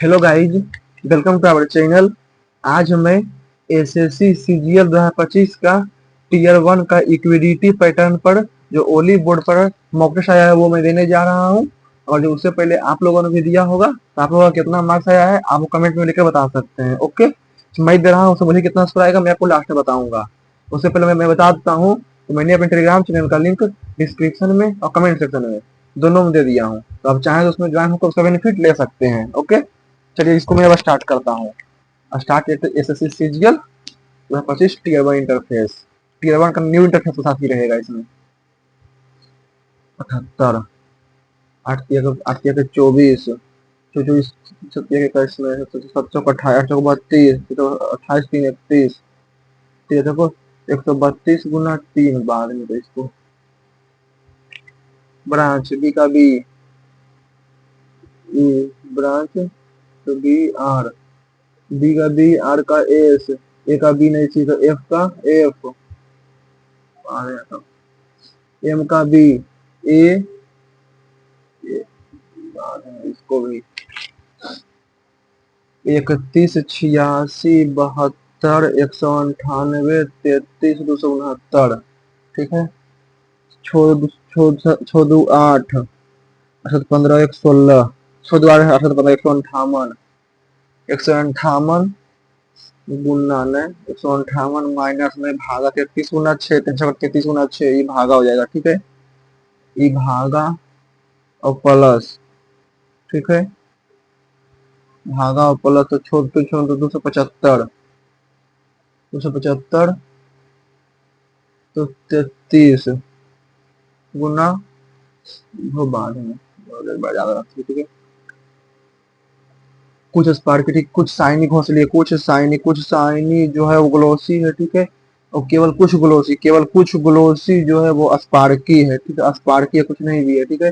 Hello guys, welcome to our channel. आज मैं SSC CGL 2025 का टीयर 1 का इक्विडिटी पैटर्न पर जो ओली बोर्ड पर मॉक टेस्ट आया है वो मैं देने जा रहा हूं। और जो उससे पहले आप लोगों ने भी दिया होगा तो आप लोगों का कितना मार्क्स आया है आप कमेंट में लिखकर बता सकते हैं। ओके, तो मैं दे रहा हूँ, उससे मुझे कितना स्कोर आएगा मैं आपको लास्ट में बताऊंगा। उससे पहले मैं बता देता हूँ तो मैंने अपने टेलीग्राम चैनल का लिंक डिस्क्रिप्शन में और कमेंट सेक्शन में दोनों में दे दिया हूँ, तो आप चाहें तो उसमें ज्वाइन होकर उसका बेनिफिट ले सकते हैं। ओके, चलिए इसको मैं अब स्टार्ट करता हूँ। Start S S C CGL 2025 tier 1 interface. Tier 1 का न्यू इंटरफेस के साथ ही रहेगा इसमें। 78 8 के 24 24 7 का इसमें 7 28 32 28 3 31 देखो 132 गुना 3 बाद में, तो इसको ब्रांच बी का बी ब्रांच तो बी आर, बी का बी आर का एस, ए का बी नहीं सी तो एफ का एफ, एम का बी ए, इसको भी 31 86 72 198 33 269। ठीक है, छोड़ छोड़ छोड़ दो 8 अठहत्तर 15 116 छोड़ दो 8 अठहत्तर 15 158 गुना ने 158 माइनस में भागा 33 गुना 6 33 गुना 6 ये भागा हो जाएगा। ठीक है, ये भागा और प्लस, ठीक है, भागा और प्लस तो छोड़ दो 275 तो 33 गुना वो बाद में ज्यादा रखती। ठीक है, कुछ स्पार्किटिक कुछ साइनी घोंसली कुछ साइनी जो है वो ग्लोसी है। ठीक है, और केवल कुछ ग्लोसी जो है वो स्पार्की है। ठीक है, स्पार्की है कुछ नहीं भी है। ठीक है,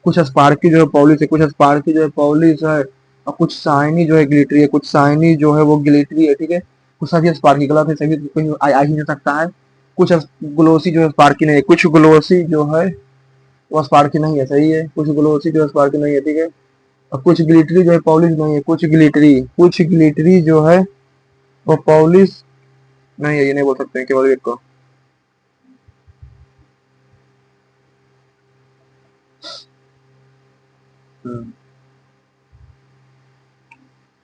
कुछ स्पार्की जो है पॉलिश है, कुछ स्पार्की जो है पॉलिश है, और कुछ साइनी जो है ग्लिटरी है, कुछ साइनी जो है वो ग्लिटरी है। ठीक है, कुछ सभी स्पार्की गलत है, सभी कहीं आ ही नहीं सकता है। कुछ ग्लोसी जो है स्पार्की नहीं है, कुछ ग्लोसी जो है वो स्पार्की नहीं है, सही है, कुछ ग्लोसी जो है स्पार्की नहीं है। ठीक है, और कुछ ग्लिटरी जो है पॉलिश नहीं है, कुछ ग्लिटरी जो है वो पॉलिश नहीं है, ये नहीं बोल सकते हैं केवल एक को।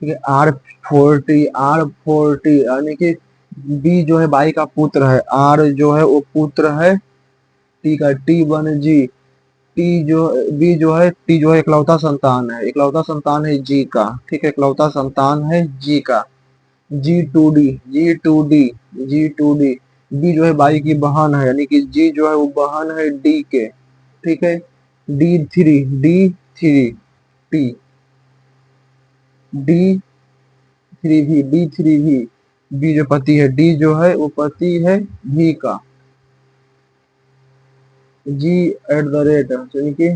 ठीक है, आर 40 यानी कि बी जो है बाई का पुत्र है, आर जो है वो पुत्र है टी का, टी 1 जी, टी जो बी जो है टी जो है इकलौता संतान है, इकलौता संतान है जी का। ठीक है, इकलौता संतान है जी का। जी टू डी बी जो है बाई की बहन है, यानी कि जी जो है वो बहन है डी के। ठीक है, D three T D three भी बी जो पति है, डी जो है वो पति है भी का। जी एट द रेट यानी कि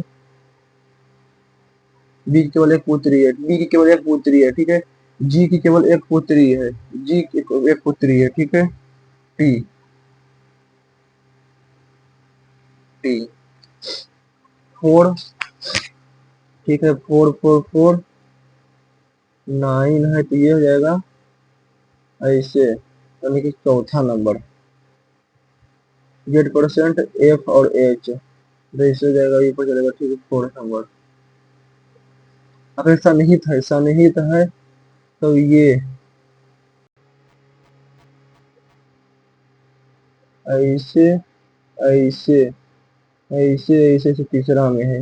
बी की केवल एक पुत्री है, बी की केवल एक पुत्री है। ठीक है, जी की केवल एक पुत्री है, जी की एक पुत्री है। ठीक है, टी टी 4। ठीक है, 4 4 4 9 है, तो ये हो जाएगा ऐसे, यानी कि चौथा नंबर। जेड परसेंट एफ और एच ऐसे हो जाएगा, ये पर चलेगा। ठीक है, 4 नंबर। अगर सन्निहित है तो ये ऐसे ऐसे ऐसे से तीसरा में है।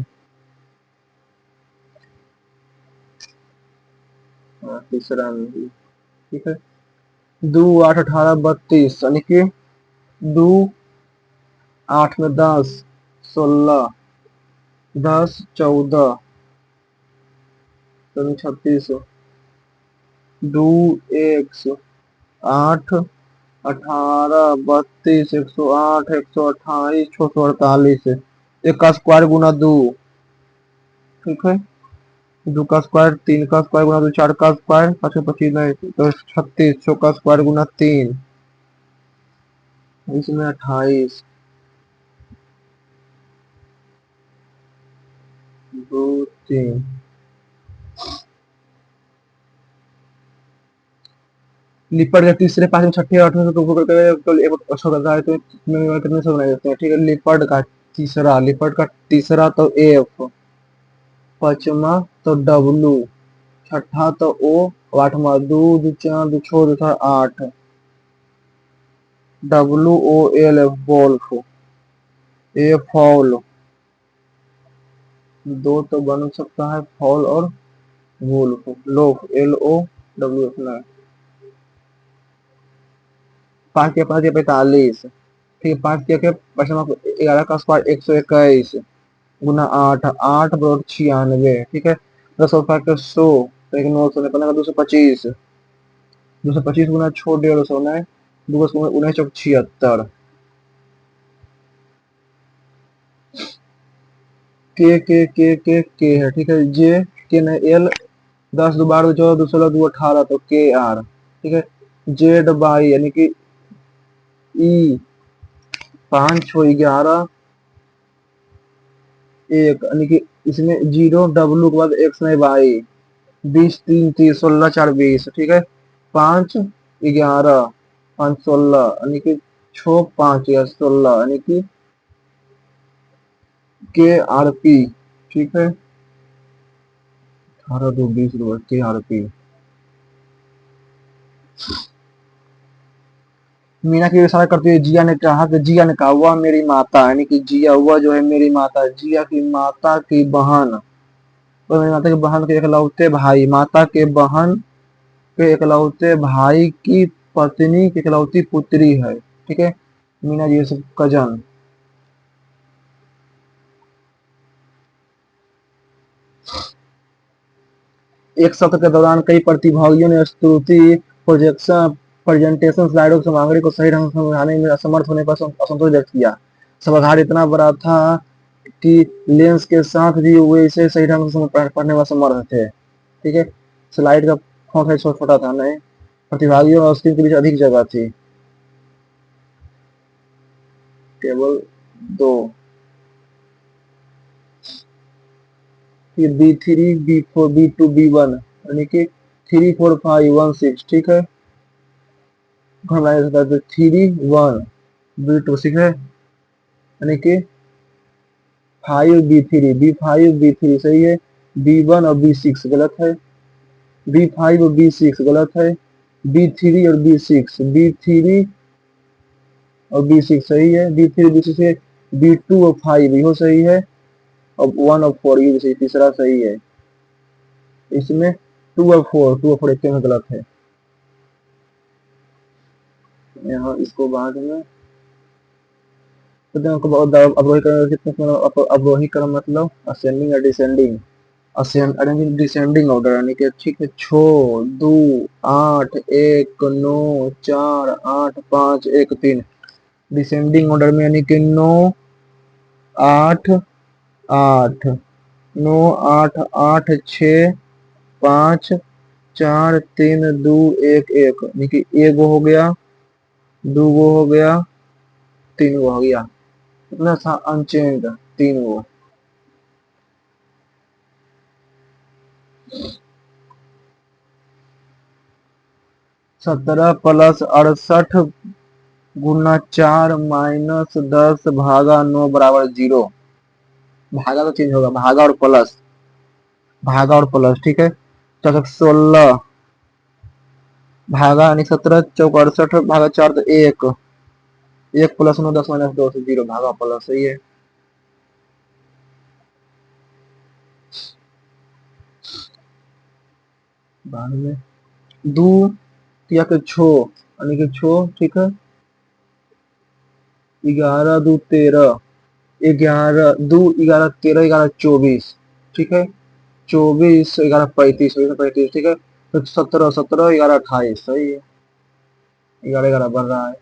हाँ, तीसरा में ही। ठीक है, 2 8 18 32 यानी कि 2 8 में 10 16 10 14 36 दो 1 8 18 32 108 128 648 एक का स्क्वायर गुना 2। ठीक है, 2 का स्क्वायर 3 का स्क्वायर गुना 2 4 का स्क्वायर 5 25 नहीं तो 36 6 का स्क्वायर गुना 3 इसमें 28 2 3 लिपट के तीसरे पांचवें छठे आठवें से तुमको करके तो एक अच्छा करता है तो कितने से बनाए जाते हैं, ठीक है। लिपट का तीसरा तो एफ, पांचवा तो डब्लू, छठा तो ओ, आठवां दूध चांद छोड़ था आठ, W O L wolf, a fall, दो तो बन सकता है फॉल और wolf, loaf L O W F ना, पाँच या 45, ठीक है। पाँच के पचमा 11 का स्क्वायर 121 गुना आठ, आठ बरोबर 96, ठीक है। 10 और 5 का 100, तो एक 900 15 का 225, 225 गुना छो 150 ना, 2 19 76, के है, ठीक है। जे के न एल 10 दो 12 14 2 16 2 18 तो के आर, ठीक है। जेड बाई यानी कि ई 5 6 11 1 यानी कि इसमें 0 डब्लू के बाद एक्स में बाई 20 3 30 16 4 20, ठीक है। 5 11 5 16 यानी कि 6 5 या 16 यानी कि के आर पी, ठीक है। 18 2 20 के आर पी। मीना की इशारा करती है, जिया ने कहा कि जिया ने कहा वह मेरी माता, यानी कि जिया वह जो है मेरी माता, जिया की माता की बहन, वह मेरी माता की बहन के इकलौते भाई, माता के बहन के इकलौते भाई की पत्नी की इकलौती पुत्री है, ठीक है। मीना जी सब कजन। एक सत्र के दौरान कई प्रतिभागियों ने स्तुति प्रेजेंटेशन स्लाइडों की सामग्री को सही ढंग से समझाने में असमर्थ होने पर असंतोष व्यक्त किया। सभागार इतना बड़ा था कि लेंस के साथ भी वे इसे सही ढंग से पढ़ने में असमर्थ थे, ठीक है। स्लाइड का फॉन्ट साइज छोटा था, नहीं। प्रतिभागियों और स्क्रीन के बीच अधिक जगह थी। टेबल 2, फिर B3 B4 B2 B1 यानी कि 3 4 5 1 6, ठीक है। 3 1 B2, ठीक है, यानी कि 5 B3 B5 B3 सही है। B1 और B6 गलत है, B5 और B6 गलत है, B3 और B6 B3 और B6 सही है, B3 B6 है, B2 और 5 यहो सही है, और 1 और 4 ये भी सही, तीसरा सही है। इसमें 2 और 4 एक में गलत है। यहाँ इसको बाद में अवरोही क्रम मतलब असेंडिंग या डिसेंडिंग, असेंडिंग डिसेंडिंग ऑर्डर यानी कि, ठीक है। 6 2 8 1 9 4 8 5 1 3, डिसेंडिंग ऑर्डर में यानी कि 9 8 8 9 8 8 6 5 4 3 2 1 1 यानी कि एगो हो गया, दो गो हो गया, तीन गो हो गया, कितना था अनचेंज, तीन गो। 17 प्लस 68 गुना 4 माइनस 10 भागा 9 बराबर 0। भागा तो चेंज होगा, भागा और प्लस, ठीक है। 16 भागा यानी 17 चौक 68 भागा 4 तो 1, 1 प्लस 9 10 माइनस 2 से 0, भागा प्लस, सही है। बाद में 2 या के 6 यानी कि 6, ठीक है। 11 2 13, 11 2 11 13 11 24, ठीक है। 24 11 35 35, ठीक है। तो 17 17 11 28 सही है। 11 11 बन रहा है।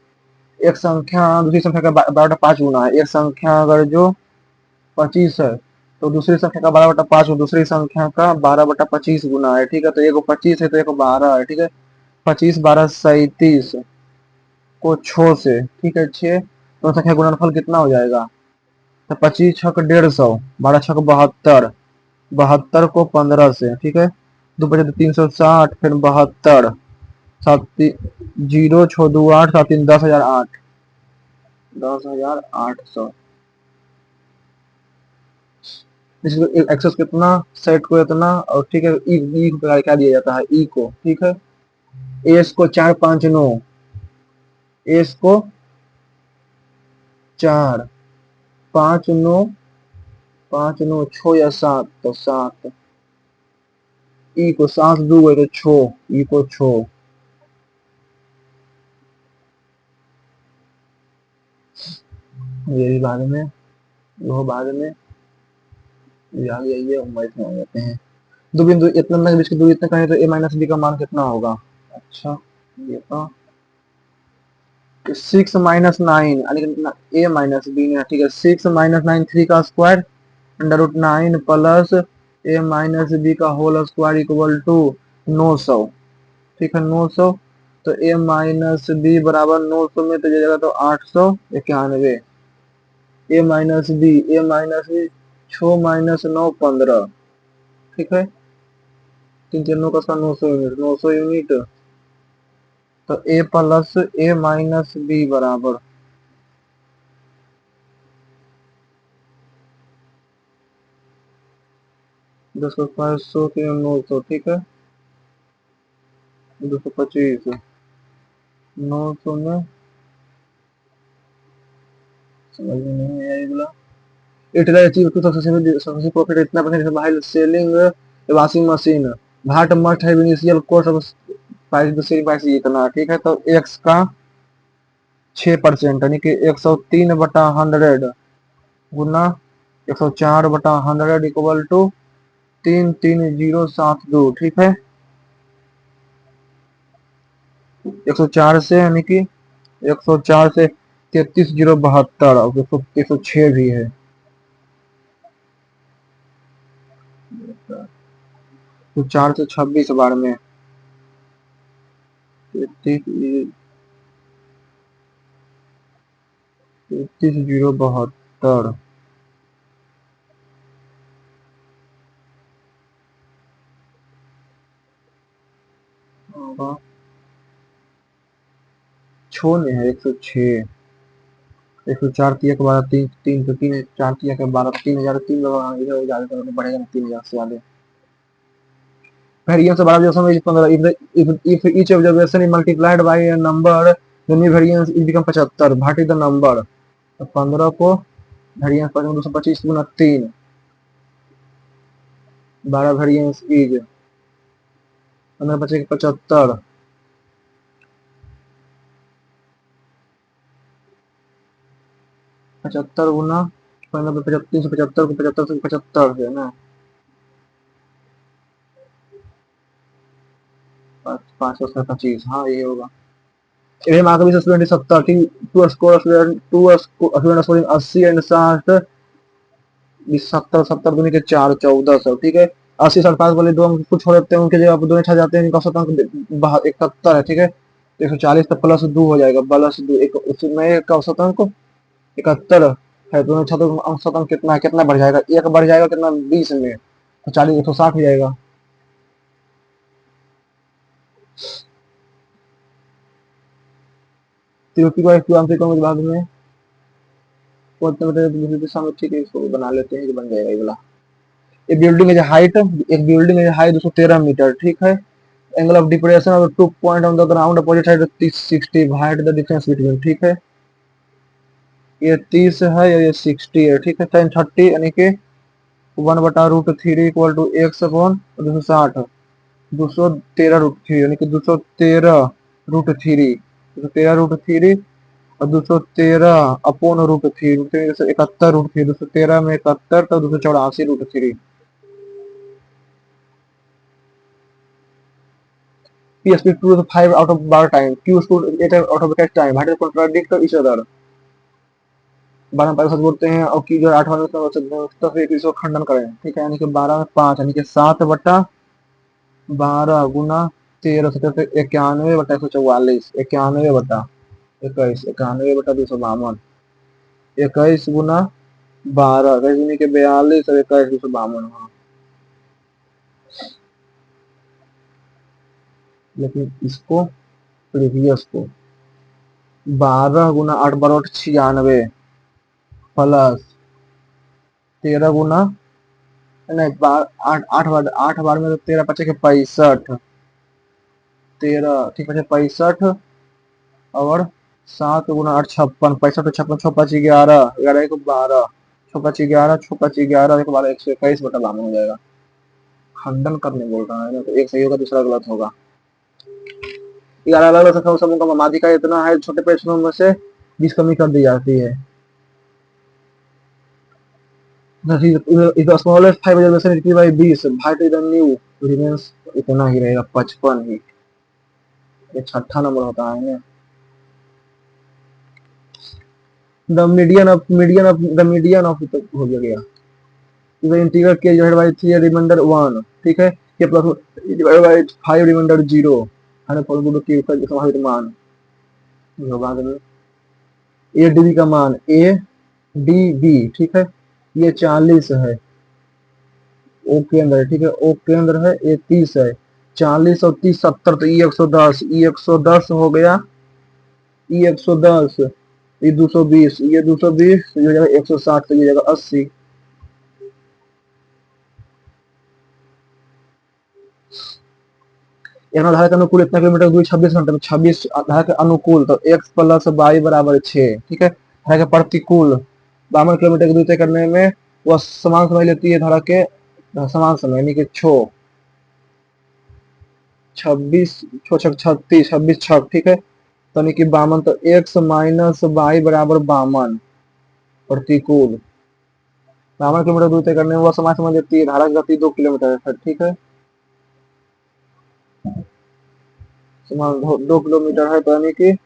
एक संख्या दूसरी संख्या का 12/5 गुना है। एक संख्या अगर जो 25 है तो दूसरी संख्या का 12/5 दूसरी संख्या का 12/25 गुना है, ठीक है। तो एक 25 है तो एक 12 है, ठीक है। 25 12 37 को 6 से, ठीक है, 6 तो संख्या गुणनफल कितना हो जाएगा, तो 25 छक 150, 12 छक 72, 72 को 15 से, ठीक है। 2 बचे तो 360, फिर 72, सात 0 6 2 8 7 3 10,008 10,800। इसको एक्सेस कितना, सेट को इतना, और ठीक है ई ई को क्या दिया जाता है, ई को, ठीक है। एस को 4 5 9, एस को 4 5 9, 5 9 6 या 7, तो 7। ई को 7 2 है तो 6, ई को 6। ये भी बाद में, वो बाद में याद यही है, उम्मीद में आ जाते हैं। दो बिंदु इतना के बीच की दूरी इतना कहें तो ए माइनस बी का मान कितना होगा। अच्छा, ये तो 6 - 9 यानी कि ए माइनस बी है, ठीक है। 6 - 9 3 का स्क्वायर √9 प्लस ए माइनस बी का होल स्क्वायर इक्वल टू 900, ठीक है 900। तो ए माइनस बी बराबर 900 में तो जाएगा तो 891। ए माइनस बी 6 - 9 15, ठीक है। 3 3 9 का 900 यूनिट, 900 यूनिट। तो ए प्लस ए माइनस बी बराबर 10 का 100 के 900, ठीक है। 225, 900 में समझ में नहीं आया ये बोला। It is achieve to successful profit इतना percent by selling washing machine. But must have initial cost of price the sale price इतना, ठीक है। तो एक्स का 6% यानी कि 103/100 गुना 104/100 इक्वल टू 33072, ठीक है। 104 से यानी कि 104 से 33,072 और 106 भी है। तो 4 से 26 बार में 33,072 होगा। छो में है 106, 104 तिया के 12 तीन तीन तो 3 4 तिया के 12 3,000 3 इधर ज्यादा करना पड़ेगा ना, 3,000 से ज्यादा। Variance of observation is 15 if each observation is multiplied by a number the new variance is become 75। What is the number, तो 15 को वेरिएंस 225 गुना 3, 12 वेरिएंस इज 15 बचे 75, 75 गुना 15 375 को 75 से 75 है ना, 525, हाँ ये होगा। इन्हें मार्क भी स्टूडेंट 70 की टू स्कोर स्टूडेंट 80 एंड 60 70 70 दूनी के 4 1400, ठीक है। 80 65 वाले दो अंक कुछ हो जाते हैं, उनके जगह आप दोनों छा जाते हैं, इनका औसत अंक 71 है, ठीक है। तो 140 तो प्लस 2 हो जाएगा, प्लस 2 एक उसमें का औसत अंक 71 है, दोनों छा तो औसत अंक कितना है, कितना बढ़ जाएगा, एक बढ़ जाएगा कितना 20 में, तो 40 160 हो जाएगा। त्रिकोण को एक त्रिकोण के बाद में ठीक है, इसको बना लेते हैं, बन जाएगा ये वाला। एक बिल्डिंग है हाइट, एक बिल्डिंग है हाइट 213 मीटर, ठीक है। Angle of depression of 2 point on the ground opposite side 60 height the difference between, ठीक है। ये 30 है ये 60 है, ठीक है। साइन 30 यानी कि 1/√3 इक्वल टू एक्स अपॉन 260, 213√3 यानी कि 213√3, 213√3 और 213 अपॉन √3, 71√3, 213 में 71 तो 284√3। P speak 2 to 5 out of bar time. Q stood 8 out of cat time. How contradict each other? 12 में 5 बोलते हैं और Q जो 8 वाले तो फिर इसको खंडन करें, ठीक है। यानी कि 12 में 5 यानी कि 7/12 गुना 13 से 91/144, 91/21, 91/252, 21 गुना 12, 21 यानी कि 42 और 21 252। हाँ, लेकिन इसको प्रीवियस को 12 × 8 = 96 प्लस 13 नहीं 8 बार में तो 13 × 5 = 65 13 ठीक है 65 और 7 × 8 = 56 65 और 56 6 5 11 11 1 12 6 5 11 6 5 11 1 12 121/52 हो जाएगा। खंडन करने बोल रहा है ना तो एक सही होगा दूसरा गलत होगा। 11 अलग अलग संख्याओं समूह का माध्यिका इतना है छोटे प्रश्नों में से 20 कमी कर दी जाती है। If the smallest 5 representation is by 20 भाई तो न्यू रिमेंस इतना ही रहेगा 55 ही। ये छठा नंबर होता है ना। The median of तो हो गया। The integral k divided by 3 remainder 1 ठीक है k plus divided by 5 remainder 0 है फॉर गुड k का समाहित मान होगा a db का मान a db ठीक है ये 40 है ओ के अंदर ठीक है ओ के अंदर है ये 30 है 40 और 30 70 तो ये 110 ये 110 हो गया ये 110 ये 220 ये 220 ये हो जाएगा 160 तो ये जाएगा 80। एक धारा के अनुकूल इतना किलोमीटर दूरी 26 घंटे में 26 धारा के अनुकूल तो x + y = 6 ठीक है। धारा के प्रतिकूल 52 किलोमीटर की दूरी तय करने में वह समान समय लेती है धारा के समान समय यानी कि 26 36 26 6 ठीक है तो यानी कि 52 तो x - y = 52 प्रतिकूल 52 किलोमीटर दूरी तय करने में वह समान समय लेती है धारा की गति 2 किलोमीटर है ठीक है समान 2 किलोमीटर है तो यानी कि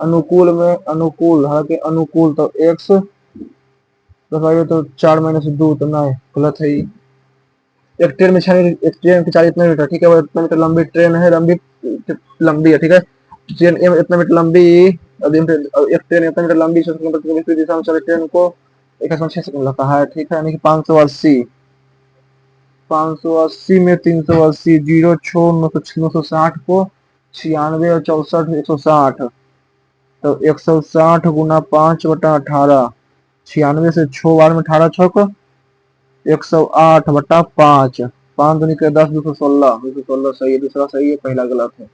अनुकूल में अनुकूल हालांकि अनुकूल तो x तो 4 - 2 तो नहीं गलत है ही। एक ट्रेन में एक ट्रेन की चाल इतने मीटर ठीक है वो इतना मीटर लंबी ट्रेन है लंबी है ठीक है ट्रेन इतना मीटर लंबी एक ट्रेन इतना मीटर लंबी 6 किलोमीटर की विपरीत दिशा में चले ट्रेन को 1.6 सेकंड लगता है ठीक है यानी कि 580 में 380 0 6 960 को 96 और 64 160 तो 160 × 5/18 96 से 6 बार में 18 छक 108/5 5 दूनी के 10 216 सही है दूसरा सही है पहला गलत है।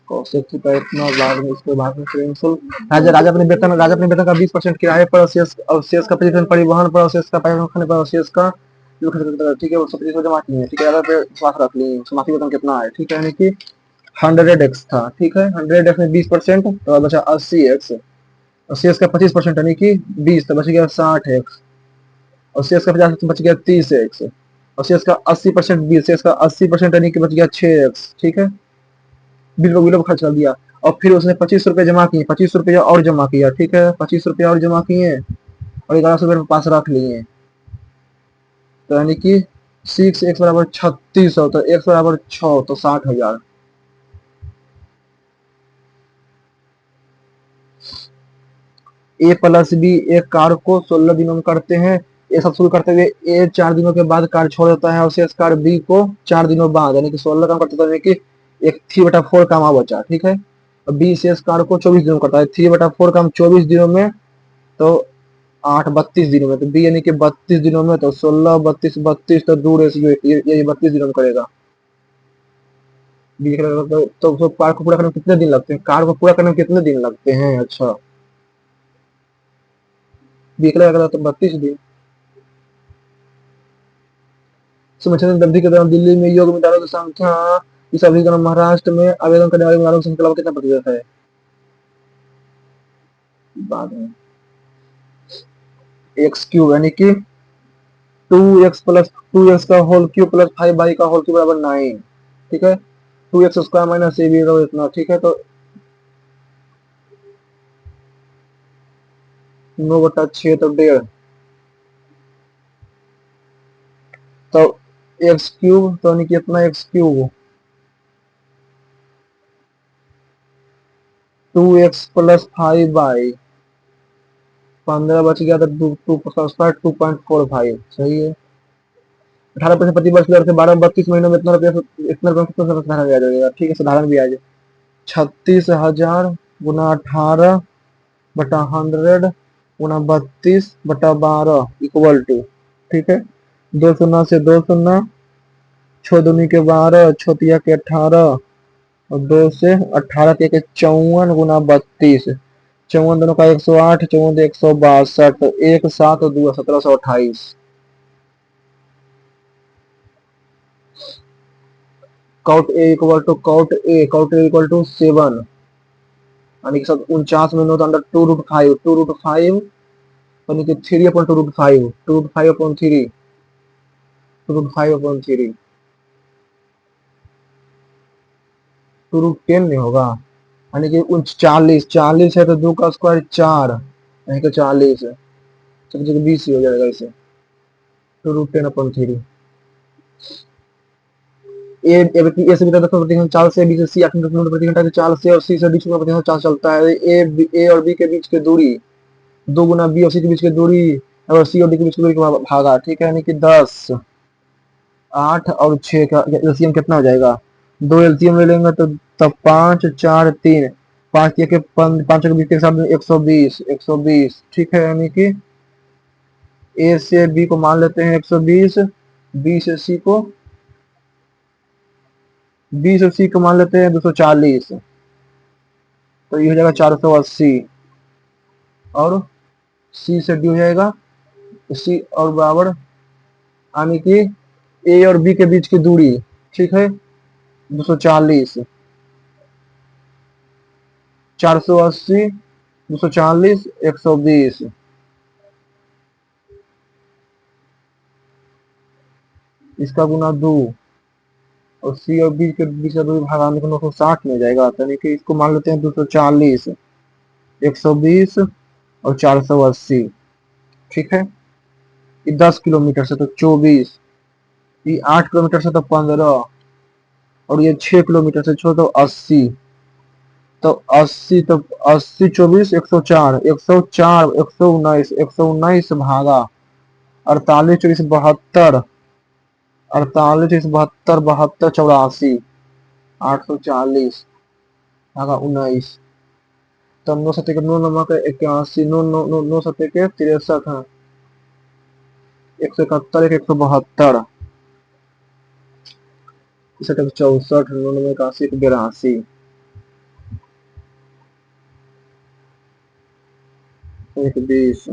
कौशिक थीटा इतना बाद में इसके बाद में राजा अपने वेतन का 20% किराए पर अवशेष का 25% परिवहन पर अवशेष का खाने पर अवशेष का ठीक है वो सब चीजें जमा की है ठीक है राजा पे विश्वास रख ली समाप्ति वेतन कितना है ठीक है यानी कि 100x था ठीक है 100x में 20% तो बचा 80x और शेष का 25% यानी कि 20 तो बच गया 60x और शेष का 50 बच गया 30x और शेष का 80% 20 शेष का 80% यानी कि बच गया 6x ठीक है बिल खर्च कर दिया और फिर उसने 25 रुपए जमा किए 25 रुपया और जमा किया ठीक है 25 रुपया और जमा किए और 1100 रुपये पास रख लिए तो यानी कि 6x = 3600 तो x = 6 तो 60,000। ए प्लस बी एक कार्य को 16 दिनों में करते हैं ये सब शुरू करते हुए ए 4 दिनों के बाद कार्य छोड़ देता है और शेष कार्य बी को 4 दिनों बाद यानी कि 16 काम करता है कि एक 3/4 काम बचा ठीक है और बी शेष कार्य को 24 दिनों करता है 3/4 काम 24 दिनों में तो 8 32 दिनों में तो बी यानी कि 32 दिनों में तो 16 32 32 तो दूर ये 32 दिनों में करेगा बी तो कार्य को पूरा करने में कितने दिन लगते हैं कार्य को पूरा करने में कितने दिन लगते हैं अच्छा बी करेगा तो 32 दिन। समझने अवधि के दौरान दिल्ली में योग उम्मीदवारों की संख्या इस अवधि के दौरान महाराष्ट्र में आवेदन करने वाले उम्मीदवारों की संख्या कितना प्रतिशत है बाद में एक्स क्यूब यानी कि 2x + 2x का होल क्यूब + 5y का होल क्यूब = 9 ठीक है 2x² - ab इतना ठीक है तो 9/6 तो 1.5 तो एक्स क्यूब तो यानी कि इतना एक्स क्यूब 2x + 5y 15 बच गया तो 2 2.45 सही है 18% प्रति वर्ष दर से 12 32 महीनों में इतना रुपया कितना साधारण ब्याज हो जाएगा। ठीक है, साधारण ब्याज 36,000 गुना 18 बटा 100 गुना 32/12 इक्वल टू, ठीक है, 2 शून्य से 2 शून्य, 6 दूनी के 12, 6 तिया के 18 और 2 से 18 तिया के 54 गुना 32, 54 दोनों का 108, 54 162, तो 1 7 और 2 1728। कॉट ए इक्वल टू 7 यानी कि 49 में अंडर 2√5, 2√5 यानी कि 3/2√5, 2√5/3, 2√5/3, 2√10 नहीं होगा, यानी कि 39, 40 है तो 2 का स्क्वायर 4, नहीं तो 40 है, सब जगह 20 ही हो जाएगा इसे, 2√10/3। ए से भी 10 चाल से, बी से सी 8 किलोमीटर प्रति घंटा की चाल से और सी से 20 किलोमीटर प्रति घंटा चाल चलता है। ए और बी के बीच की दूरी 2 गुना बी और सी के बीच की दूरी और सी और डी के बीच की दूरी का भागा, ठीक है, यानी कि 10, 8 और 6 का एलसीएम कितना हो जाएगा, 2 एलसीएम ले लेंगे तो तब 5 4 3, 5 के 5 के बीच के साथ 120, 120, ठीक है, यानी कि ए से बी को मान लेते हैं 120, बी से सी को, बी से सी को मान लेते हैं 240, तो ये हो जाएगा 480 और सी से डी हो जाएगा, सी और बराबर यानी कि ए और बी के बीच की दूरी, ठीक है, 240, 480, 240, 120, इसका गुना 2 और सी और बी के बीच का दूरी भागाने को 960 में जाएगा, यानी कि इसको मान लेते हैं 240, 120 और 480, ठीक है, ये 10 किलोमीटर से तो 24, ये 8 किलोमीटर से तो 15 और ये 6 किलोमीटर से छोड़ तो 80, तो 80, तो 80 24 104, 104 119, 119 भागा 48 24 72, 48 24 72 72 84, 840 भागा 19, तब 9 सत्ते के 9 नमक 81, 9 9 9 9 सत्ते के 63 है, 171 172, 64 99 81 82, 120,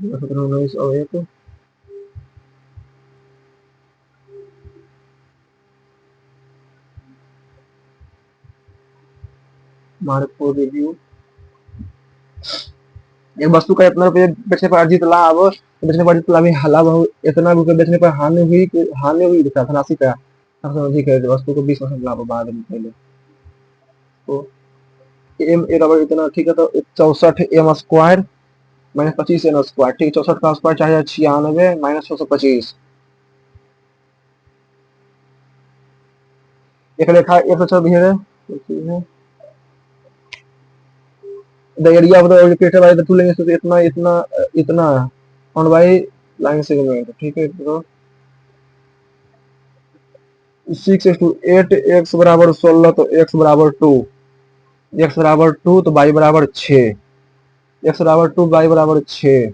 19 और 1 मार्को रिव्यू। एक वस्तु का इतना रुपये बेचने पर अर्जित लाभ, बेचने पर अर्जित लाभ लाभ इतना रुपये बेचने पर हानि हुई दिखा 88 का अधिक है, वस्तु को 20% लाभ बाद में पहले, तो एम ए बराबर इतना, ठीक है, तो 64 M square minus 25 N square, ठीक है, 64 का स्क्वायर 4096 माइनस 625, एक रेखा 126 है, the area of the created by the two लेंगे तो इतना इतना इतना ऑन बाय लाइन सेगमेंट, ठीक है, तो 6:8 x बराबर 16, तो x बराबर 2, x बराबर 2 तो y बराबर 6, x बराबर 2 y बराबर 6,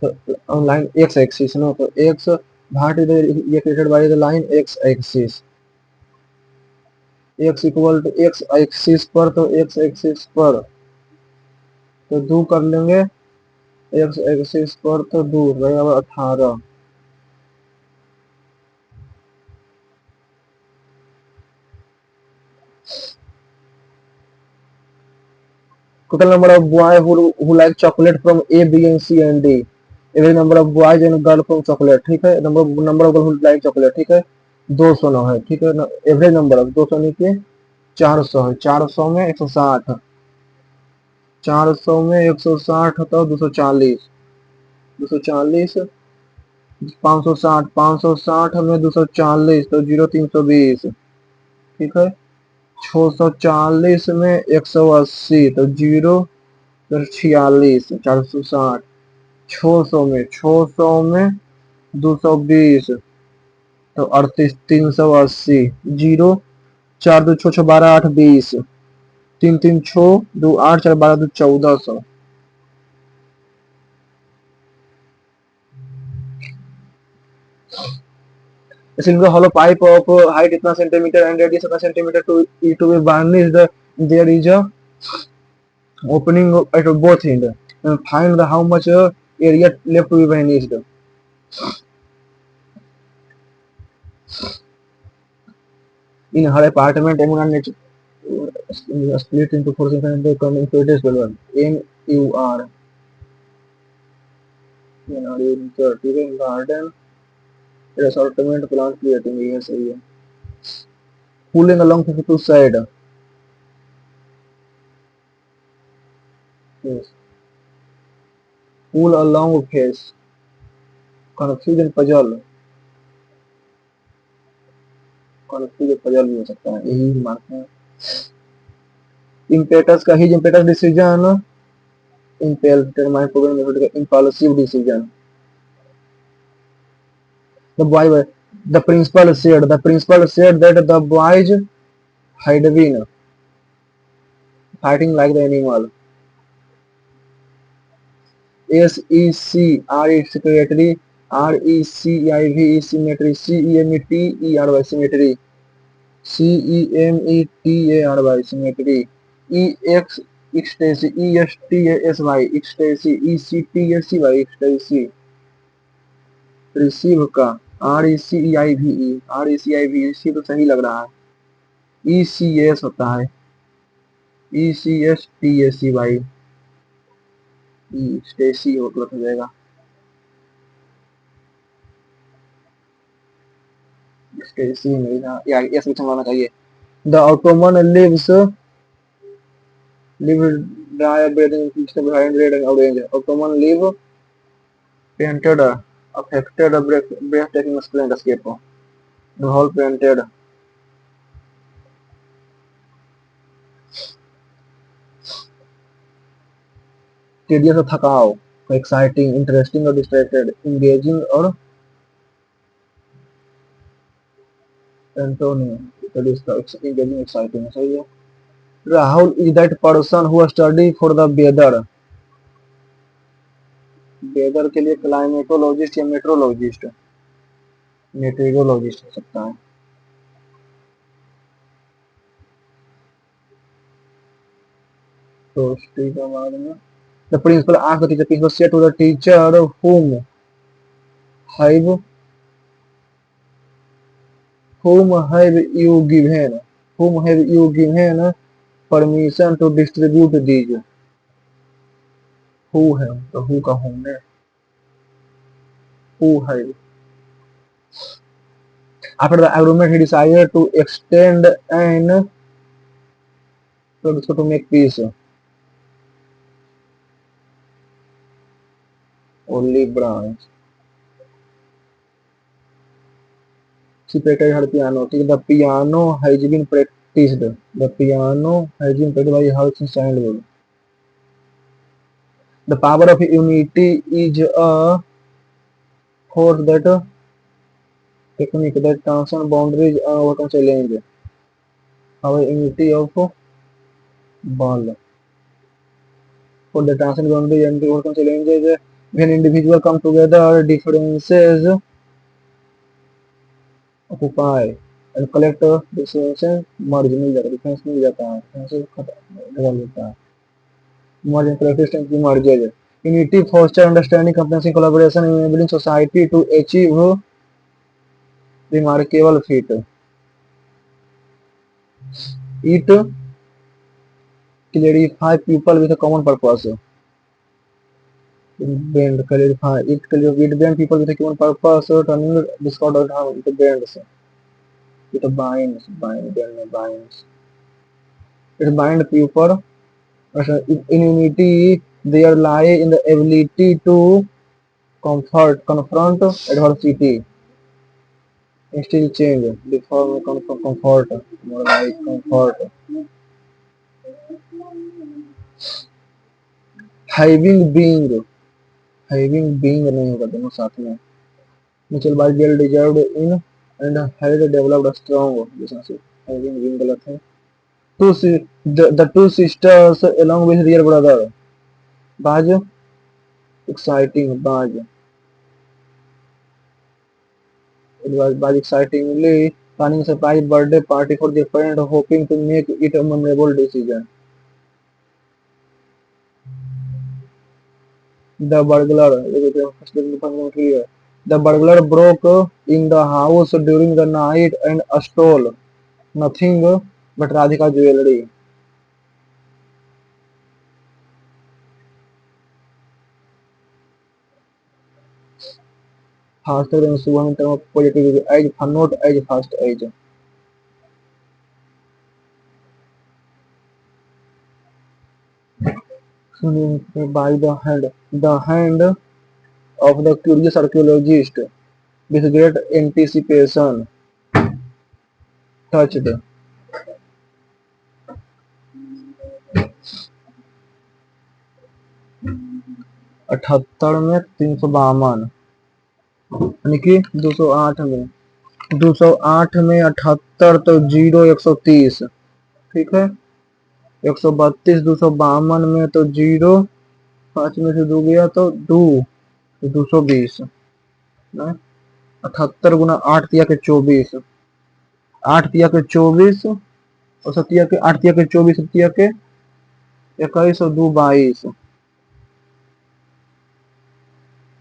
तो लाइन x एक्सिस नो, तो x भाट ये created by the line x axis, x equal to x axis पर, तो x एक्सिस पर तो 2 कर लेंगे, x एक्सिस पर तो 2 बराबर 18, total number of boys who like chocolate from A, B, and C and D. Every number of boys and girl from chocolate, ठीक है, number of girl who like chocolate, ठीक है, 200 ना है, ठीक है ना, एवरेज नंबर ऑफ 200 नहीं के 400 है, 400 में 160, 400 में 160 तो 240, 240, 560, 560 में 240 तो 0 320, ठीक है, 640 में 180 तो 0 फिर 46 460 600 में 220 तो 38 380 0 4 2 6 6 12 8 20 3 3 6 2 8 4 12 2 1400 A single hollow pipe of height इतना सेंटीमीटर and radius इतना centimetre to be varnished. There is a opening at both ends. Find the how much area left to be varnished. In her apartment, Emuna split into four sections and coming to it as well. NUR. In the garden, assortment plant creating yes, pulling along 52 side. Yes. Pull along face. Confusion puzzle. Confusion puzzle भी हो सकता है यही मानते हैं impetus का ही impetus decision impel determine program method का impulsive decision the principal said that the boys had been fighting like the animal. SEC secretary RECIV is symmetry CEMETERY symmetry CEMETARY symmetry EX ecstasy ESTASY ecstasy ECTSY ecstasy receive का RECIVE सी तो सही लग रहा है ECS होता है ECSTACY Stacy मतलब हो जाएगा स्टेसी नहीं था या एस भी समझना चाहिए the Ottoman live dry braiding system behind red and orange Ottoman live painted affected breathtaking splendid escape the whole painted tedious और थकाव exciting interesting और distracted engaging और Antonio that is the engaging exciting सही है Rahul is that person who study for the weather के लिए climatologist या meteorologist meteorologist हो सकता है तो ठीक है बाद में the principal asked the teacher principal said to the teacher whom have whom have you given permission to distribute these who है तो who का home है who have after the agreement he decided to extend and to make peace only branch she practiced her piano the piano has been practiced by her since childhood the power of unity is a force that technique that transcends boundaries and overcomes challenge our unity of ball for the transcend boundaries and overcome challenges when individuals come together differences occupy and collect differences merge मिल जाता है difference मिल जाता है differences बदल जाता है merge and collective strength की merges unity foster understanding compensating collaboration enabling society to achieve remarkable feat it clarify people with a common purpose bend clarify it bend people with a common purpose turning discord into bends it binds it bind people in unity there lie in the ability to confront adversity Still change. Before comfort. More like comfort. Having being. Having being नहीं होगा दोनों साथ में. Mitchell by well deserved in and had developed a strong relationship. Having being गलत है. The two sisters along with their brother. Baj. Exciting. Baj. It was Baj excitingly planning a surprise birthday party for their friend, hoping to make it a memorable decision. The burglar. The burglar broke in the house during the night and stole nothing but Radhika jewelry. Faster than Suhan in terms of positivity, as not as fast as. By the hand of the curious archaeologist, with great anticipation, touched 78 में 352 यानी कि 208 में 208 में 78 तो 0 130 ठीक है 132 252 में तो 0 5 में से 2 गया तो 2 तो 220 ना 78 गुना 8 तिया के 24 8 तिया के 24 और 7 के 8 तिया के 24 तिया के 21 और 2 22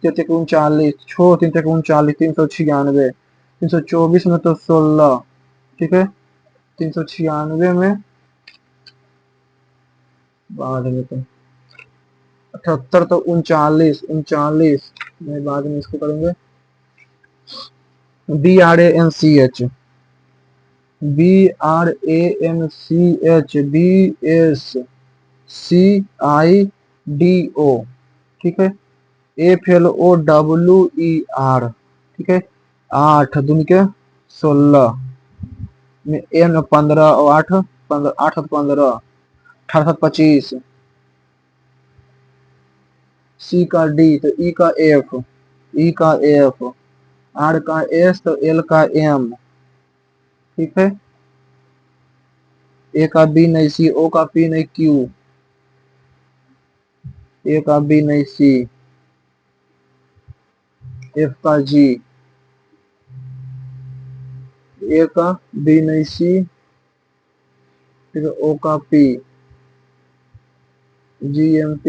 3 के 39 छो 3 के 39 396 324 में तो 16 ठीक है 396 में बाद में तो 78 तो 39 में बाद में इसको करेंगे BRANCH BRANCH ठीक है FLOWER ठीक है 8 दूनी के 16 में N 15 और 8 8 15 18 25 C का D तो E का F E का F R का S तो L का M ठीक है A का B नहीं C O का P नहीं Q A का B नहीं C F का G A का B नहीं C फिर O का P G M P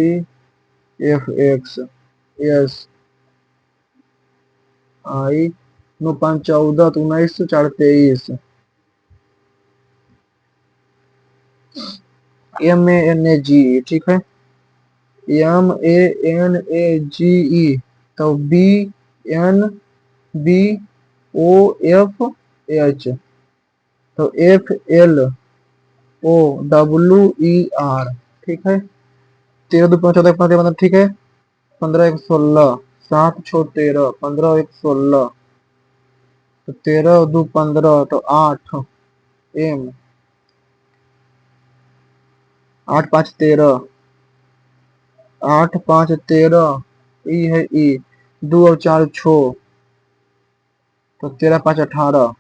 F X S I 9 5 14 तो 19 4 23 MANAGE ठीक है MANAGE तो BNBOFH तो FLOWER ठीक है 13 2 5 14 15 ठीक है 15 1 16 7 6 13 15 1 16 तो 13 2 15 तो 8 M 8 5 13 8 5 13 E है E 2 और 4 6 तो 13 5 18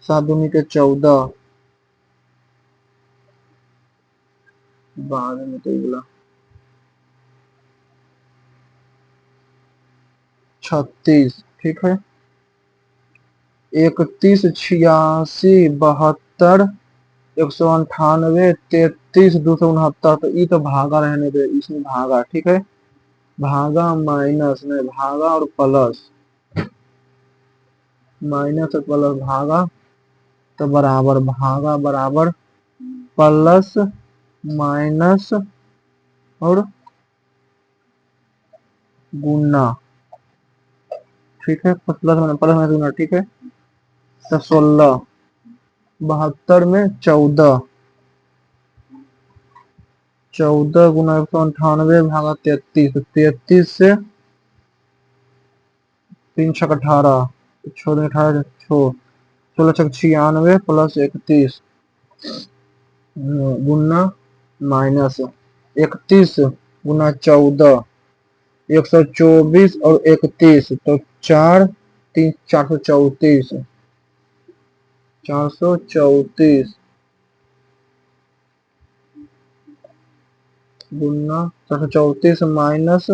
7 दूनी के 14 बाद में तो बोला 36 ठीक है 31 86 72 198 33 269 तो ये तो भागा रहने दे इसमें भागा ठीक है भागा माइनस में भागा और प्लस माइनस और प्लस भागा तो बराबर भागा बराबर प्लस माइनस और गुना ठीक है प्लस माइनस गुना ठीक है तो 16 72 में 14 गुना 198 भागा 33 33 से 3 6 18 छः 18 छः 1696 प्लस 31 गुना माइनस 31 गुना 14 124 और 31 तो 434 434 गुना 434 माइनस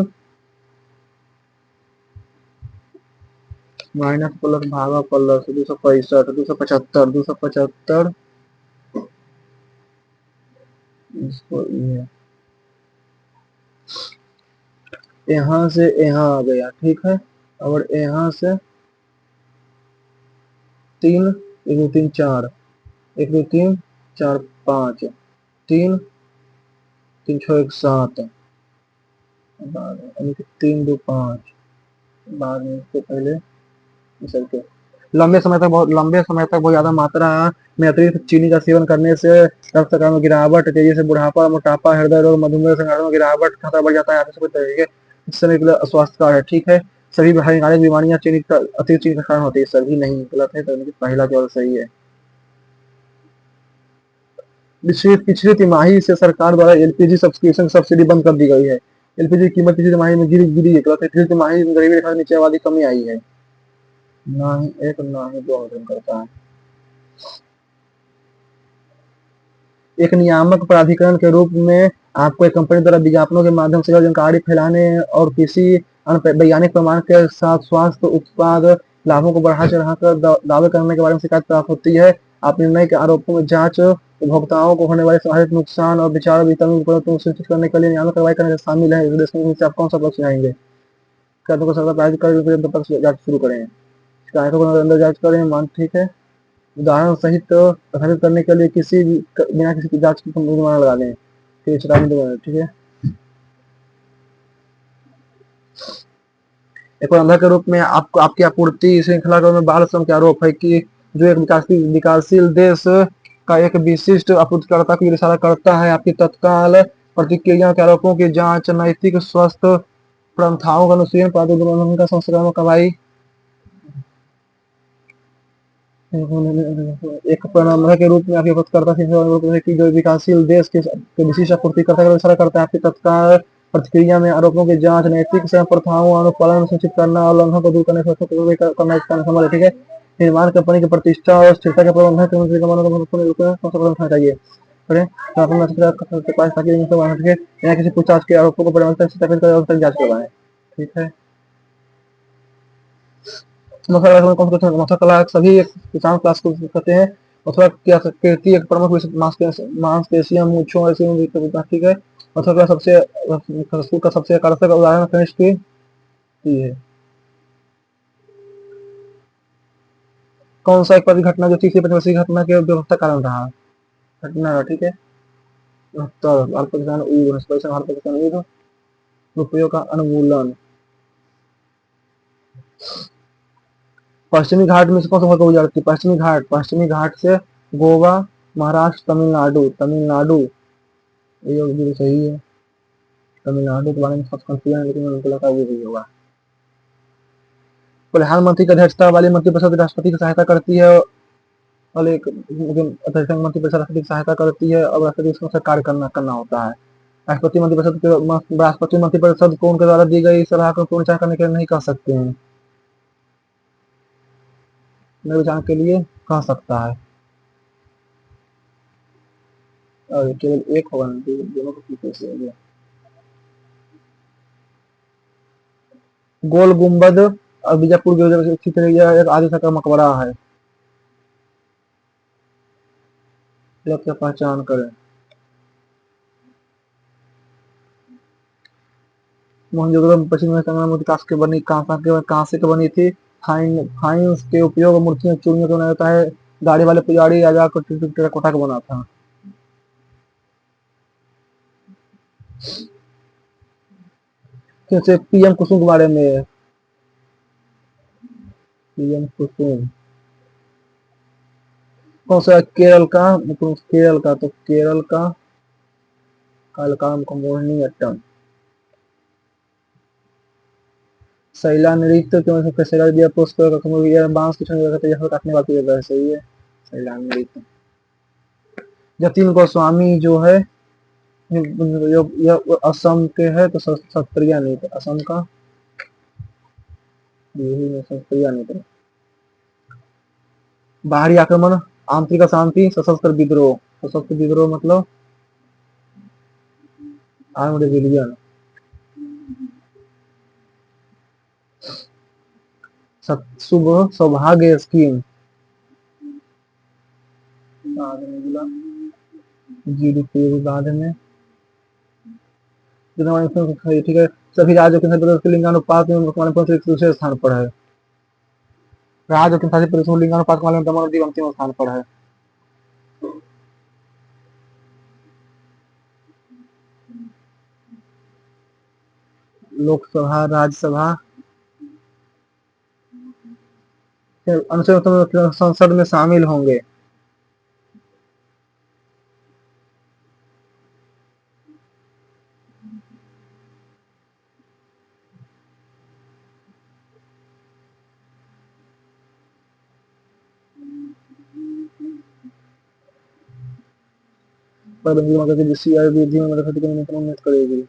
माइनस प्लस भागा प्लस 265 275 275 इसको यहाँ से यहाँ आ गया ठीक है। और यहाँ से 3 1 2 3 4 1 2 3 4 5 3 3 6 1 7 3 2 5 बाद में इसके पहले सर के लंबे समय तक बहुत ज्यादा मात्रा में अतिरिक्त चीनी का सेवन करने से रक्तचाप में गिरावट, तेजी से बुढ़ापा, मोटापा, हृदय रोग, मधुमेह संक्रमण में गिरावट, खतरा बढ़ जाता है। आप सभी तरीके इस समय के लिए अस्वास्थ्य है ठीक है। सभी हानिकारक बीमारियां चीनी का अतिरिक्त चीनी के कारण होती है, सभी नहीं गलत है, तो पहला केवल सही है। पिछली तिमाही से सरकार द्वारा एलपीजी सब्सिक्रिप्शन सब्सिडी बंद कर दी गई है। एलपीजी की कीमत पिछली तिमाही में गिरी है, गलत है। पिछली तिमाही में गरीबी रेखा से नीचे आबादी कमी आई है, ना ही एक ना ही दो आवेदन करता है। एक नियामक प्राधिकरण के रूप में आपको एक कंपनी द्वारा विज्ञापनों के माध्यम से जानकारी फैलाने और किसी वैज्ञानिक प्रमाण के साथ स्वास्थ्य उत्पाद लाभों को बढ़ा चढ़ाकर दावे करने के बारे में शिकायत प्राप्त होती है। आप निर्णय के आरोपों में जांच, उपभोक्ताओं को होने वाले संभावित नुकसान और विचार वितरण को सुनिश्चित करने के लिए नियामक कार्रवाई करने शामिल है। इसमें आप कौन सा पक्ष जाएंगे? शिकायतों को सरकार प्राधिकरण पक्ष जांच शुरू करें, शिकायतों को अंदर जांच करें, मान ठीक है। उदाहरण सहित प्रसारित करने के लिए किसी बिना किसी जांच की जुर्माना लगा दें, ठीक है। एक अंधा के रूप में आपको आपकी आपूर्ति श्रृंखला में बाल श्रम के आरोप है कि जो एक विकासशील देश का एक विशिष्ट आपूर्तिकर्ता को इशारा करता है। आपकी तत्काल प्रतिक्रिया के आरोपों की जांच, नैतिक स्वस्थ प्रथाओं का अनुशीलन, प्राधिकरण का संस्करण कार्रवाई। एक प्रबंधक के रूप में आपकी आपूर्तिकर्ता से कि जो विकासशील देश के विशिष्ट आपूर्तिकर्ता का इशारा करता है। आपकी तत्काल प्रतिक्रिया में आरोपों की जांच, नैतिक प्रथाओं अनुपालन सुनिश्चित करना और उल्लंघन को दूर करने करना इसका शामिल है ठीक है। निर्माण कंपनी की प्रतिष्ठा और स्थिरता के प्रबंधन के महत्वपूर्ण रूप में कदम उठाना चाहिए ताकि किसी पूछताछ के आरोपों को परिवर्तन सत्यापित कर जांच करवाएं ठीक है। मथुरा कला सभी किसान क्लास को कहते हैं। मथुरा की आकृति एक प्रमुख मांसपेशियां, मूंछों ऐसी ठीक है। मथुरा का सबसे आकर्षक उदाहरण गणेश की है। कौन सा एक घटना जो तीसरी पंचवर्षीय घटना के व्यवस्था कारण रहा घटना ठीक है। रुपयों का अनुमूलन। पश्चिमी घाट में से कौन सा होकर गुजरती है? पश्चिमी घाट से गोवा, महाराष्ट्र, तमिलनाडु ये सही है। तमिलनाडु के बारे में सब कंफ्यूजन है, लेकिन उनको लगा ये भी होगा। प्रधानमंत्री की अध्यक्षता वाली मंत्रिपरिषद राष्ट्रपति की सहायता करती है और एक मंत्रिपरिषद राष्ट्रपति की सहायता करती है और राष्ट्रपति उसका कार्य करना होता है। राष्ट्रपति मंत्रिपरिषद को उनके द्वारा दी गई सलाह को पूर्ण करने के लिए नहीं कह सकते हैं, विचार के लिए कह सकता है। और केवल एक होगा, दोनों को पीछे से हो गया। गोल गुंबद और बीजापुर की एक आदिशा का मकबरा है। क्या पहचान करें। मोहनजोदड़ो पश्चिम संग्राम कांसे की बनी थी। फाइंस के उपयोग मूर्तियों चूड़ियों को बनाया जाता है। गाड़ी वाले पुजारी राजा को टेराकोटा का बना था। जैसे पीएम कुसुम के बारे में, पीएम कुसुम कौन सा? केरल का तो केरल का कालका मोहिनी अट्टम। शैला नृत्य क्यों सबके शैला दिया पोस्ट कर बांस की छड़ी रखते हैं काटने वाली जगह है, सही है शैला नृत्य। जतिन गोस्वामी जो है ये असम के है तो सत्रिया नृत्य असम का, यही है सत्रिया नृत्य। बाहरी आक्रमण, आंतरिक अशांति, सशस्त्र विद्रोह। सशस्त्र विद्रोह मतलब आर्म्ड रिबेलियन। शुभ सौभाग्य स्कीम, बाद में बोला जीडीपी बाद में ठीक है। सभी राज्यों के संसद के लिंगानुपात में वर्तमान में दूसरे स्थान पर है। राज्यों के संसदीय परिषद में लिंगानुपात के मामले में दमन अंतिम स्थान पर है। लोकसभा राज्यसभा अनुच्छेद संसद में शामिल होंगे। पाबंदी मगर की जिसकी आयु वृद्धि में मदद उन्नत करेगी।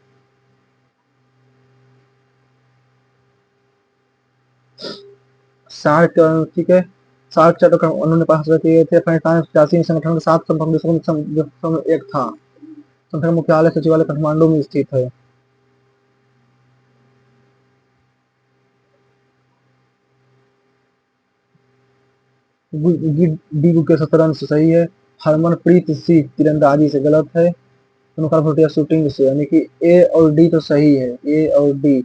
सार्क ठीक है, सार्क चार्टर का उन्होंने पास किए थे। संगठन के 7 संबंध देशों में एक था। संगठन मुख्यालय सचिवालय काठमांडू में स्थित है। डी के शतरंज से सही है। हरमनप्रीत सिंह तीरंदाजी से गलत है। उनका भूटिया शूटिंग से, यानी कि ए और डी तो सही है, ए और डी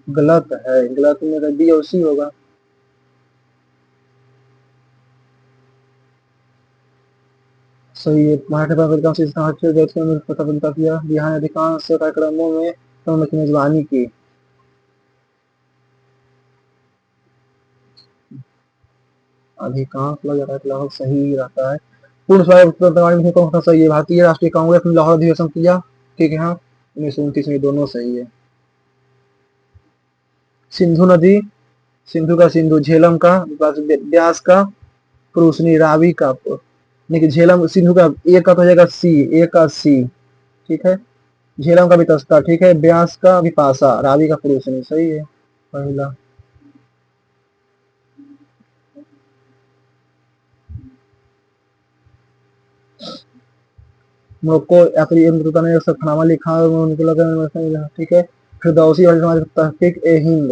गलत है। गलत में तो बी और सी होगा। सही है। मराठी प्रतियोगिता किया। यहाँ अधिकांश कार्यक्रमों में उन्होंने मेजबानी की। अधिकांश लगभग सही रहता है। पूर्ण स्वायत्त कौन सा सही है? भारतीय राष्ट्रीय कांग्रेस ने लाहौर अधिवेशन किया। ठीक है, हाँ 1929 में दोनों सही है। सिंधु नदी, सिंधु का सिंधु, झेलम का ब्यास का, क्रूसनी रावी का, देखिए झेलम सिंधु का ए का तो हो जाएगा सी, ए का सी। ठीक है। झेलम का भी तस्ता, ठीक है। ब्यास का विपाशा, रावी का क्रूसनी, सही है पहला। मोरक्को यात्री ने सफरनामा लिखा और उनको लगा, ठीक है। फिरदौसी और तहकीक ए हिंद,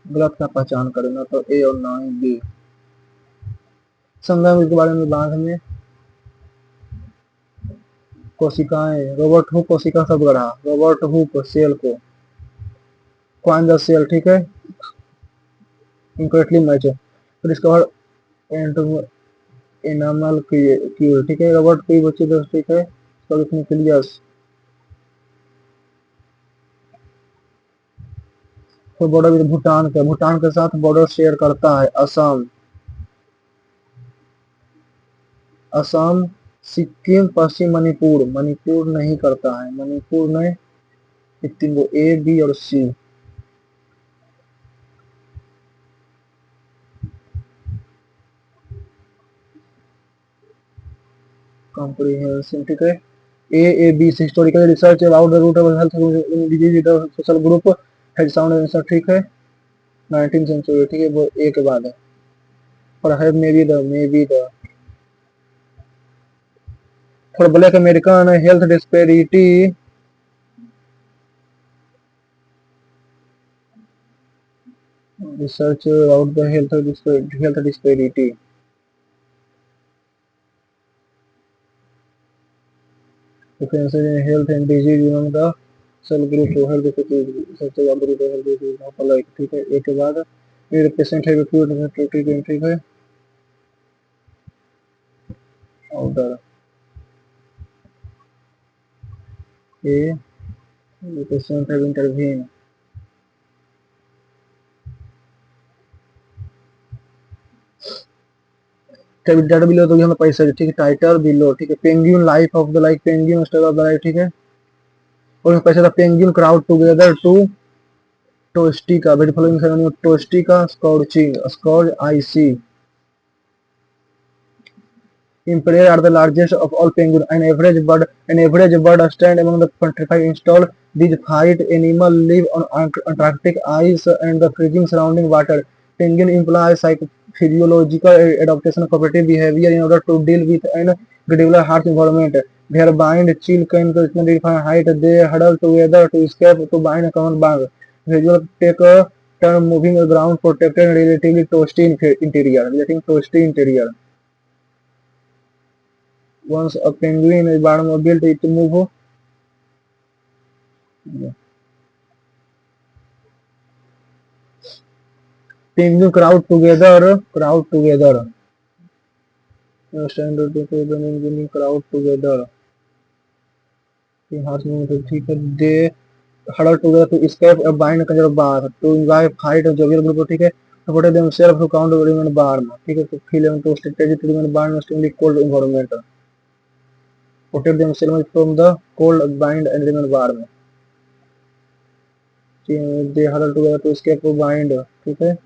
गलत का पहचान करें, ना तो ए और ना ही बी। संगम के बारे में बाद में। कोशिकाएं, रॉबर्ट हुक कोशिका शब्द गढ़ा। रॉबर्ट हुक सेल को, क्वाइन द सेल, ठीक है। Incorrectly match discover enamel cure, ठीक है। रॉबर्ट की बच्चे दोस्त, ठीक है। न्यूक्लियस तो बॉर्डर विद भूटान का, भूटान के साथ बॉर्डर शेयर करता है असम। असम, सिक्किम, पश्चिम मणिपुर, मणिपुर नहीं करता है। मणिपुर में तीन गो ए बी और सी। कॉम्प्रिहेंशन, ठीक है। A B historical research about the root of health in disease social group had sound answer, ठीक है। 19th सेंचुरी, ठीक है, वो ए के बाद है। और है may be the for black American health disparity, research about the health disparity. Differences in health and disease among the cell group health सबसे ज्यादा ग्रुप हेल्थ डिजीज लाइक, ठीक है। एक के बाद फिर पेशेंट है ट्रीटमेंट, ठीक है। ऑर्डर ए पेशेंट है इंटरवीन। टाइटल बिलो तो हमें पैसा, ठीक है। टाइटल बिलो, ठीक है। Penguin life of the like, penguin story of the life, ठीक है। और पैसे the penguin crowd together to टोस्टिका वेरी फॉलोइंग सेरेमनी टोस्टिका scorching scorch icy Imperial are the largest of all penguins. An average bird stand among the 25 installed. These fight animals live on Antarctic ice and the freezing surrounding water. Penguin imply physiological adaptation cooperative behavior in order to deal with an incredibly harsh environment. Their bind chill can define height. They huddle together to escape to bind a common bond. Visual take a turn moving around protected and relatively toasty interior. Getting toasty interior. Once a penguin is built, it move. Penguin crowd together. Standard penguin crowd together. They huddle together to escape a bind conjure bar to enjoy fight of jovial group ठीक है to protect themselves to count remain barn ठीक है to feel and to strategy to remain barn must in cold environment protect themselves from the cold bind and remain barn they huddle together to escape to bind ठीक है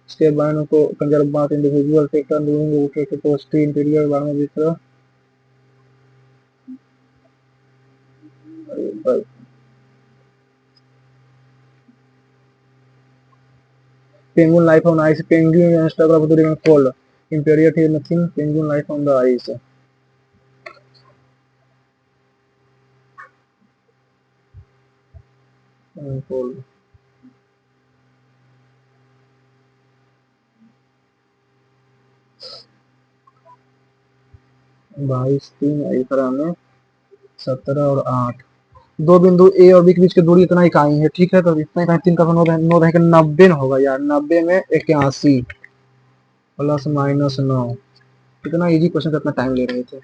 इसके बाण को कंजरबात individual tractor doing उठे के post interior बाण में दिख penguin life on ice penguin and struggle during cold imperial here nothing penguin life on the ice cold 22 3 में 17 और 8 दो बिंदु ए और बी के बीच की दूरी इतना इकाई है ठीक है तो इतना इकाई 3 का 9 रहेगा 90 होगा यार 90 में 81 प्लस माइनस 9 कितना इजी क्वेश्चन कितना टाइम ले रहे थे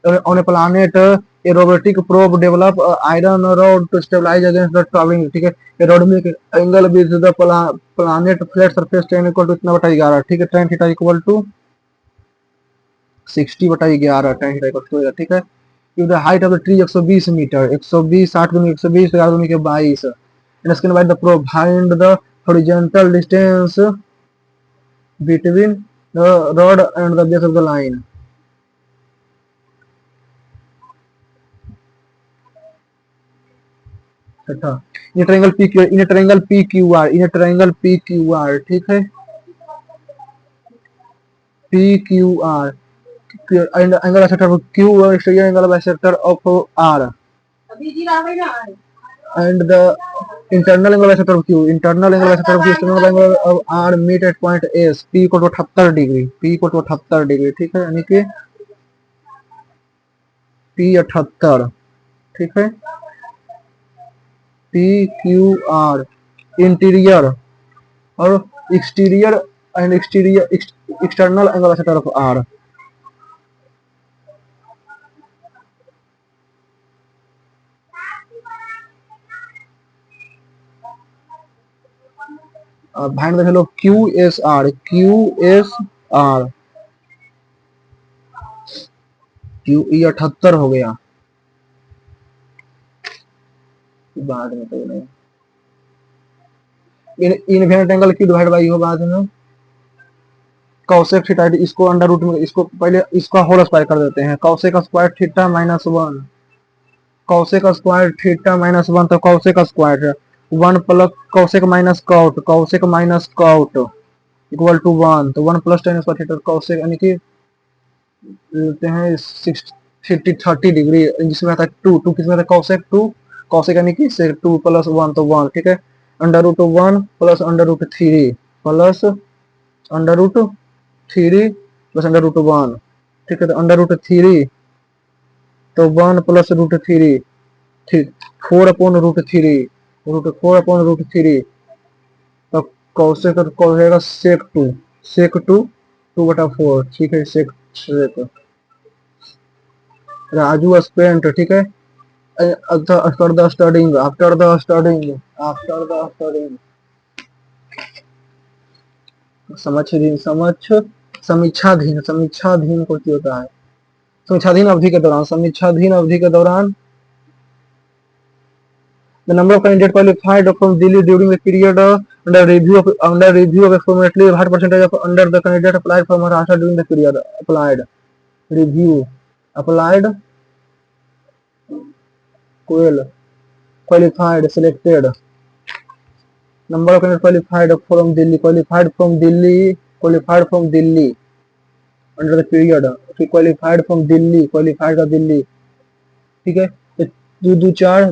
on a planet a robotic probe develop iron rod to stabilize against the traveling ठीक है a rod में angle with the planet flat surface tan equal to इतना बटा 11 ठीक है tan थीटा इक्वल टू 60 बटा 11 tan थीटा इक्वल टू ठीक है if the height of the tree 120 metre 120 60 दूनी 120 11 दूनी के 22 and scan by the probe find the horizontal distance between the rod and the base of the line अच्छा in triangle P Q in triangle P Q R in triangle P Q R ठीक है P Q R angle bisector Q exterior angle bisector of R and the internal angle bisector of Q internal angle bisector of Q external angle of R meet at point S P equal to 78 degree P equal to 78 degree ठीक है यानी कि P 78 ठीक है P Q R interior और exterior and external angle bisector of R find the value of Q S R Q E 78 हो गया बाद में तो नहीं infinite angle Q divide by हो बाद में कॉसेक थीटा इसको अंडर रूट में इसको पहले इसका होल स्क्वायर कर देते हैं cosec square theta minus 1 cosec square theta minus 1 तो cosec square 1 plus cosec minus cot equal to 1 तो 1 plus tan square theta cosec यानी कि लेते हैं 60 30 डिग्री जिसमें आता है 2 किसमें आता है कॉसेक यानी कि 2 प्लस 1 तो 1 ठीक है under root 1 plus under root 3 plus under root 3 plus under root 1 ठीक है तो अंडर रूट 3 तो 1 प्लस रूट 3 ठीक 4 अपॉन रूट 3 तो कॉसेक हो जाएगा सेक 2 बटा 4 ठीक है सेक राजू स्पेंट ठीक है after the studying समीक्षाधीन कुछ होता है समीक्षाधीन अवधि के दौरान, समीक्षाधीन अवधि के दौरान the number of candidates qualified from Delhi during the period under review of approximately a high percentage of under the candidate applied from Maharashtra during the period applied review applied qualified selected number of candidates qualified from Delhi under the period qualified का दिल्ली, ठीक है। तो दो चार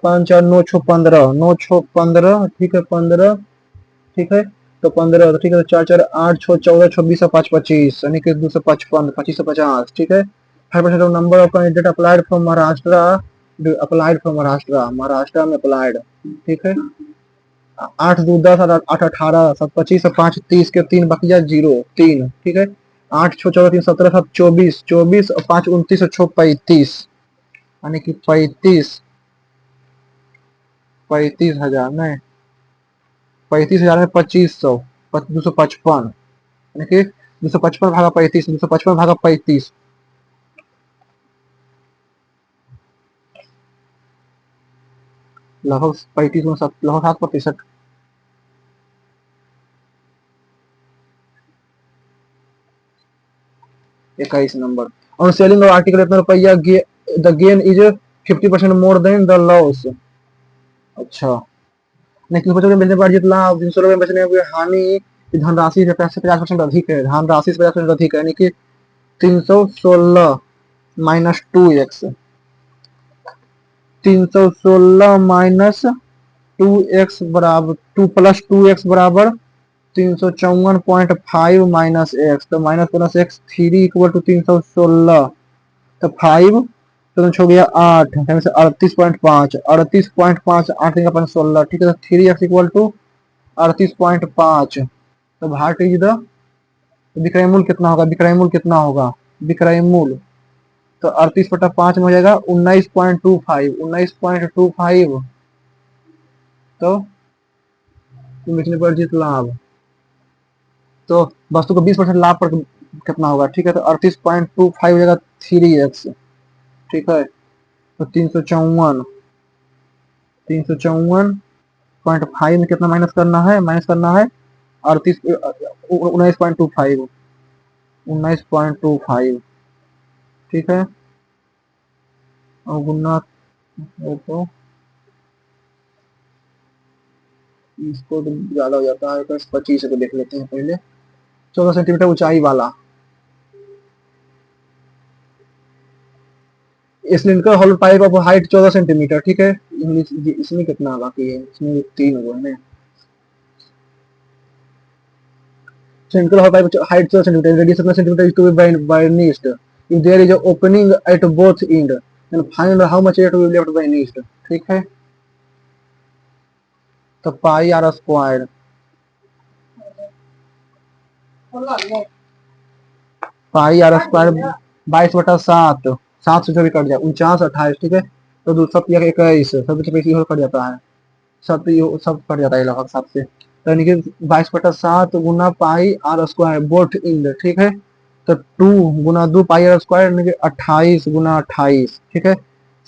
पाँच चार 9 6 15 9 6 15, ठीक है 15, ठीक है। तो 15, तो ठीक है। तो 4 4 8 6 14 26 और 5 25 यानी कि 255 25 50, ठीक है। 5% of number of candidate applied from Maharashtra में अप्लाइड, ठीक है। 8 2 10 8 18 7 25 और 5 30 के 3 बकिया 0 3, ठीक है। 8 6 14 3 17 7 24 24 और 5 29 और 6 35 यानी कि 35,000 नहीं, 35,000 में 2500 255 यानी कि 255 भागा 35 255 भागा 35 लगभग 35 में लगभग 7%। 21 number. On selling of article इतना रुपया the gain is 50% more than the loss. अच्छा, नहीं 350 में बेचने पर अर्जित लाभ 300 रुपये में बेचने पर हानि की धनराशि से 50% अधिक है, धनराशि से 50% अधिक है, यानी कि 316 माइनस 2x 316 माइनस 2x बराबर 2 प्लस 2x बराबर 354.5 माइनस एक्स, तो minus plus x 3 equal to 316, तो 5 तो हो गया 8 से 38.5 38.5 8 का 16, ठीक है। तो 3x इक्वल टू 38.5, तो भाट इज द विक्रय मूल्य कितना होगा, विक्रय मूल्य कितना होगा, विक्रय मूल्य तो 38/5 में हो जाएगा 19.25 19.25, तो बेचने पर अर्जित लाभ, तो वस्तु को 20% लाभ पर कितना होगा, ठीक है। तो 38.25 हो जाएगा 3x, ठीक है। तो 354.5 में कितना माइनस करना है, 38 19.25 19.25, ठीक है। और गुना तो इसको तो ज्यादा हो जाता है, तो 25 को देख लेते हैं पहले। 14 सेंटीमीटर ऊंचाई वाला cylinder whole pipe of height 14 centimetre, ठीक है। इंग्लिश इसमें कितना बाकी है, इसमें 3 हुआ है। Cylinder whole pipe height 14 centimetre, radius कितना centimetre is to be varnished if there is a opening at both end then find how much air to be left varnished, ठीक है। तो pi r square pi r square 22/7 7 से जो भी cut जाए 49 28, ठीक है। तो 221 सब से कट जाता है, सब कट जाता है लगभग 7 से, तो यानी कि 22/7 गुना पाई आर स्क्वायर बोथ इन, ठीक है। तो 2 गुना 2 पाई आर स्क्वायर यानी कि 28 गुना 28, ठीक है।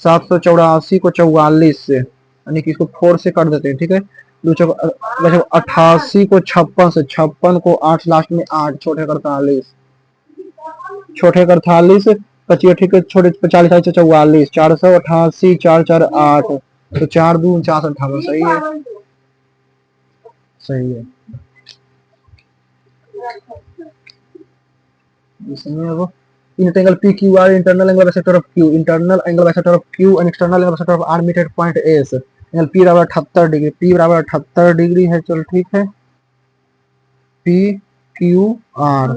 784 को 44 से यानी कि इसको 4 से काट देते हैं, ठीक है। 88 को 56 से 56 को 8 लास्ट में 8 छोटे 48 छोटे 48 25 ठीक है, छोटे 40 44 488 448, तो 4 2 49 58, सही है सही है। इसमें अब internal P Q R internal angle bisector of Q internal angle bisector of Q and external angle bisector of R meet at point S, angle P बराबर 78 डिग्री, पी बराबर 78 डिग्री है, चलो ठीक है। पी क्यू आर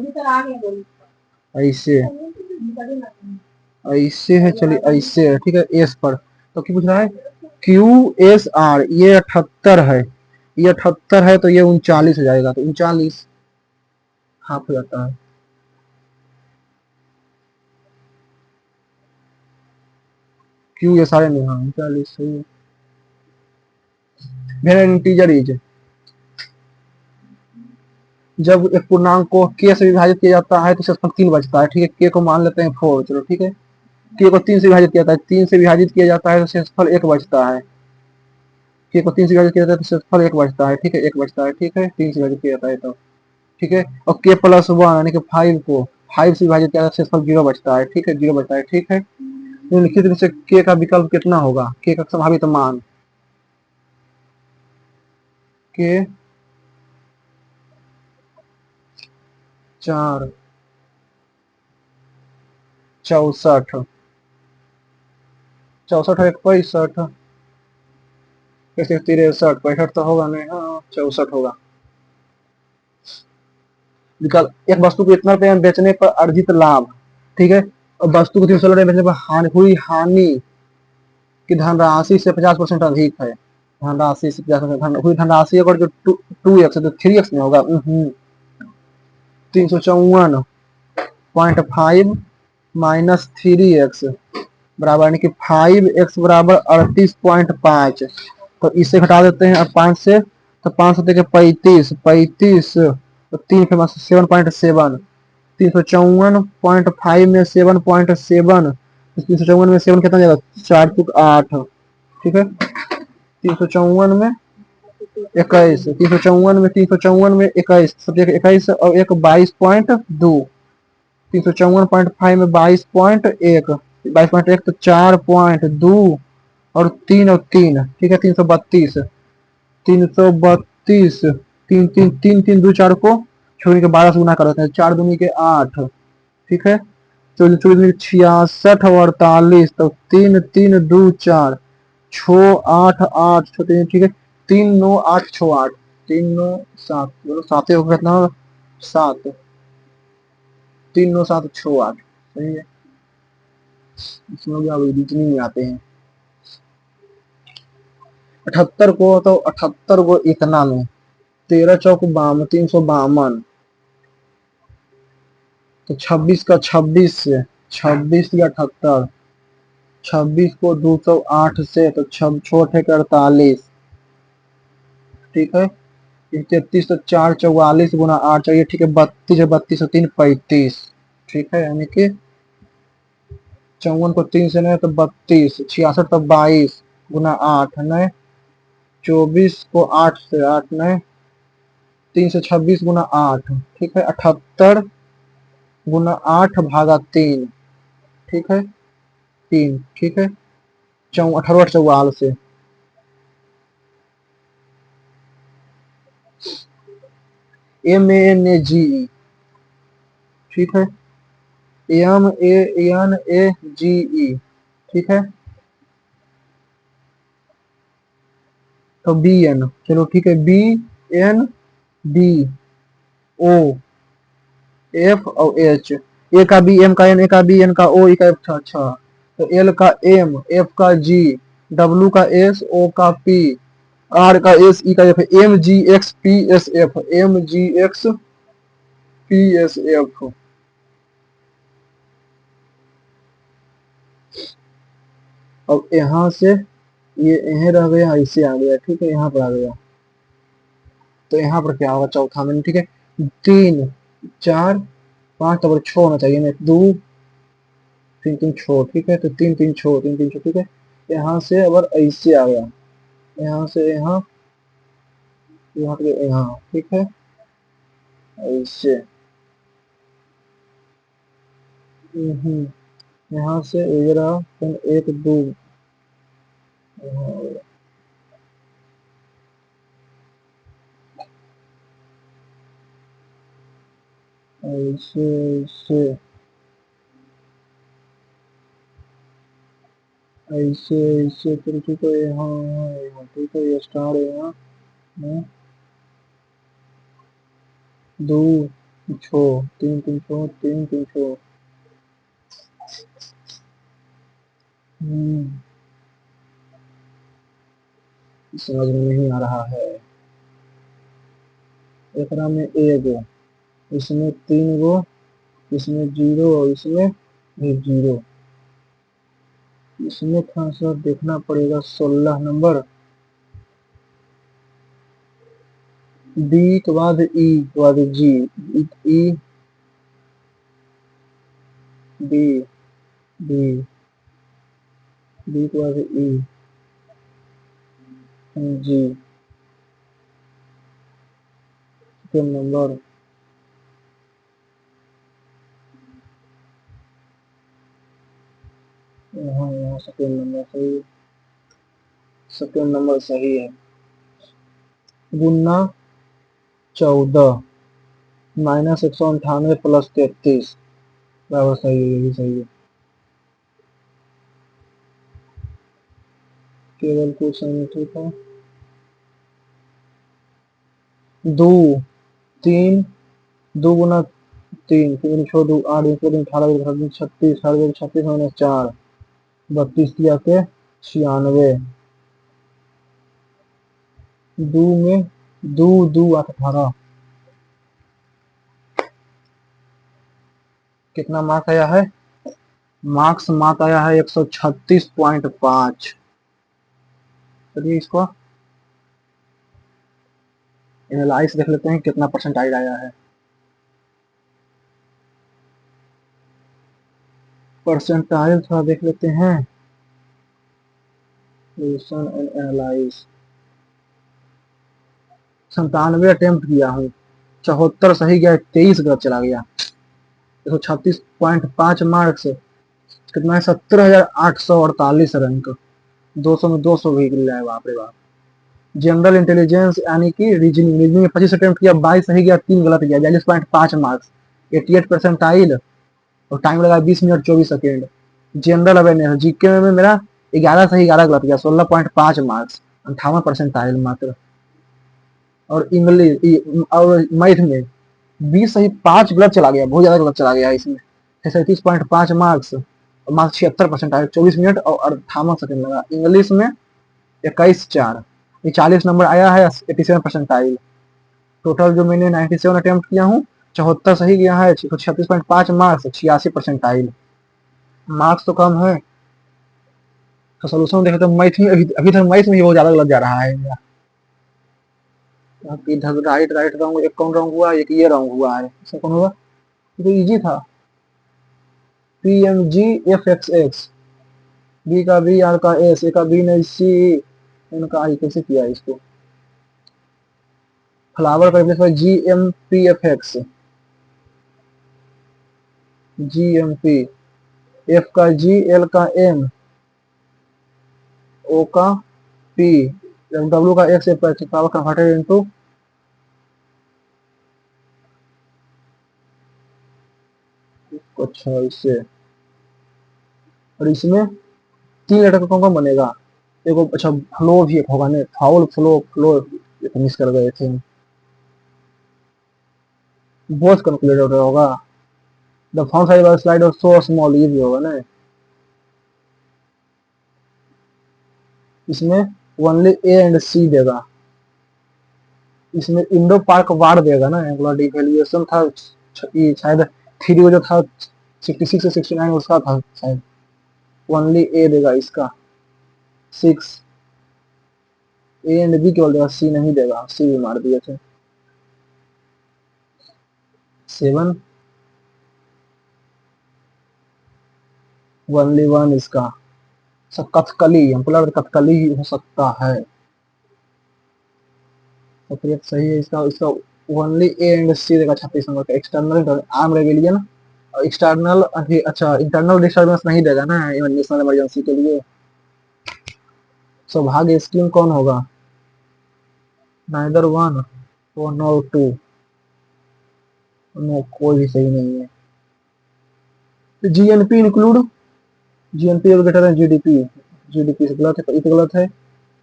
ऐसे ऐसे है, चलिए ऐसे है, ठीक है। एस पर तो क्या पूछ रहा है, क्यू एस आर ये 78 है, ये 78 है, तो ये 39 हो जाएगा, तो 39 हाफ हो जाता है। क्यू एस आर नहीं, हाँ 39 सही है। When an integer is जब एक पूर्णांक को k से विभाजित किया जाता है तो क्षेत्रफल 3 बचता है, ठीक है। k को मान लेते हैं 4, चलो ठीक है। k को 3 से विभाजित किया जाता है, 3 से विभाजित किया जाता है तो क्षेत्रफल 1 बचता है। k को 3 से विभाजित किया जाता है तो क्षेत्रफल 1 बचता है, ठीक है, 1 बचता है, ठीक है, 3 से विभाजित किया जाता है तो, ठीक है। और k प्लस 1 यानी कि 5 को 5 से विभाजित किया जाता है, क्षेत्रफल 0 बचता है, ठीक है, 0 बचता है, ठीक है। निम्नलिखित में से k का विकल्प कितना होगा, k का संभावित मान, k 4 64 64 और 1 65 63 65 तो होगा नहीं, हाँ 64 होगा। विकल्प एक वस्तु को इतना रुपये में बेचने पर अर्जित लाभ, ठीक है, और वस्तु को 316 रुपये बेचने पर हुई हानि की धनराशि से 50% अधिक है। धनराशि से 50% हुई धनराशि अगर जो 2x है तो 3x में होगा। 354.5 माइनस 3x बराबर यानी कि 5x बराबर 38.5, तो इसे घटा देते हैं अब 5 से, तो 5 से देखिए 35 तो 3 फेमस 7.7, 354.5 में 7.7, 354 में 7 कितना जाएगा, 4×8, ठीक है। 354 में 21, 354 में 21, सब जगह 21 और एक 22.2, 354.5 में 22.1, 22.1 तो 4.2 और 3, ठीक है, 332, 332, 3 3 3 3 2 4 को छोड़ के 12 से गुना कर देते हैं, 4 दूनी के 8, ठीक है। तो 66 और 48 तो 3 3 2 4 6 8 8 छोटे, ठीक है, 3 9 8 6 8, 3 9 7 बोलो 7 होगा कितना होगा, 7, 3 9 7 6 8, सही है। इसमें भी आप रीजनिंग में आते हैं। 78 को तो 78 को इतना में 13 चौक 52, 352, तो 26 का 26 से 26 या 78, 26 को 208 से तो छोटे के 48, ठीक है। 33 तो 4 44 गुना 8 चाहिए, ठीक है, 32 32 3 35, ठीक है, यानी कि 54 को 3 से नहीं तो 32, 66 तो 22 गुना 8 नहीं, 24 को 8 से 8 नहीं, 3 से 26 गुना 8, ठीक है, 78 गुना 8 भागा 3, ठीक है, 3, ठीक है, 18 44 से MANGE, ठीक है, MANAGE, ठीक है, तो BN, चलो ठीक है, BNDOF और H, ए का बी, एम का एन, ए का बी, एन का ओ, ई का एफ, अच्छा, तो एल का एम, एफ का जी, डब्ल्यू का एस, ओ का पी, आर का एस, ई का F, MGX PSF, MGX PSF। अब यहाँ से ये यहीं रह गया, इससे आ गया, ठीक है, यहाँ पर आ गया, तो यहाँ पर क्या होगा चौथा में, ठीक है, 3 4 5 तो 6 होना चाहिए ना, 2 3 3 6, ठीक है, तो 3 3 6 3 3 6, ठीक है। यहाँ से अगर ऐसे आ गया, यहाँ से यहाँ, यहाँ से यहाँ, ठीक है, ऐसे, यहाँ से इधर 1 2, ऐसे ऐसे ऐसे ऐसे, फिर ठीक है, यहाँ यहाँ, ठीक है, ये स्टार है यहाँ, 2 छो 3 3 छो 3 3 छो, समझ में नहीं आ रहा है। एक में एगो, इसमें 3 गो, इसमें 0 और इसमें भी 0, इसमें थोड़ा सा देखना पड़ेगा 16 नंबर, बी के बाद ई के बाद जी, ई बी, बी, बी के बाद ई, जी, सेकंड नंबर, यहाँ सेकंड नंबर सही, सेकंड नंबर सही है। गुना 14 माइनस 198 प्लस 33 बराबर सही है, ये भी सही है। केवल कुछ नहीं, ठीक है। 2 3 2 गुना 3 3 छो 2 8 1 18 36 36 माइनस 4 32 किया के 96 2 में 2 2 8 18 कितना मार्क्स आया है? मार्क्स आया है 136.5। चलिए इसको एनालाइज देख लेते हैं कितना परसेंटाइल आया है। परसेंटाइल थोड़ा देख लेते हैं। लिसन एंड एनालाइज 97 अटेम्प्ट किया हूँ, 74 सही गया, 23 गलत चला गया। 136.5 मार्क्स कितना है? 17,848 रैंक। 200 में 200 भी मिला है, बाप रे बाप। जनरल इंटेलिजेंस यानी कि रीजनिंग रीजनिंग में 25 अटेम्प्ट किया, 22 सही गया, 3 गलत गया, 42.5 मार्क्स, 88 परसेंटाइल और टाइम लगा 20 minute 24 second. General awareness GK में मेरा 11 सही 11 गलत गया, 16.5 मार्क्स, 58 परसेंटाइल मात्र। और इंग्लिश और मैथ में 20 सही 5 गलत चला गया, बहुत ज्यादा गलत चला गया इसमें। 37.5 मार्क्स, मार्क्स 76 परसेंटाइल, 24 मिनट और 58 सेकेंड लगा। इंग्लिश में 21 4, ये 40 नंबर आया है, 87 परसेंटाइल। टोटल जो मैंने 97 अटेम्प्ट किया हूँ, 74 सही गया है, 36.5 मार्क्स, 86 परसेंटाइल। मार्क्स तो कम है, तो सोल्यूशन देखे तो मैथ में अभी तक मैथ में ही बहुत ज्यादा गलत जा रहा है मेरा। इधर राइट राइट रॉन्ग, एक कौन रॉन्ग हुआ, एक ये रॉन्ग हुआ है, इसका कौन हुआ? ये तो इजी था। P M G F X X, B का बी, आर का एस, ए का बी नहीं सी, इनका आई कैसे किया इसको? फ्लावर का replace G M P F X, G M P, F का जी, एल का एम, ओ का पी, डब्ल्यू का एक्स, पावर कन्वर्टेड इनटू, अच्छा इससे। और इसमें 3 लेटर का कौन कौन बनेगा? देखो अच्छा, फ्लो भी एक होगा नहीं, फाउल फ्लो, फ्लो मिस कर गए थे। बोथ कैलकुलेटर होगा। द फॉन्ट साइज वाला स्लाइड और सो स्मॉल, ये भी होगा ना। इसमें ओनली ए एंड सी देगा। इसमें इंडो पार्क वार देगा ना, एंगुलर डिवेल्यूएशन था, ये शायद थ्री जो था 66 से 69 उसका था शायद। ओनली ए देगा इसका 6, ए एंड बी केवल देगा, सी नहीं देगा, सी भी मार दिए थे। 7 ओनली 1 इसका। सब कथकली, हमको लग रहा है कथकली ही हो सकता है। तो फिर सही है इसका, इसका ओनली ए एंड सी देगा 36 नंबर का। एक्सटर्नल आर्म रेगेलियन, एक्सटर्नल, अच्छा इंटरनल डिस्टर्बेंस नहीं देगा ना नेशनल इमरजेंसी के लिए। सौभाग्य स्कीम कौन होगा? नाइदर 1 और नो 2, नो कोई भी सही नहीं है। GNP include, GNP greater than GDP, GDP से गलत है, तो गलत है।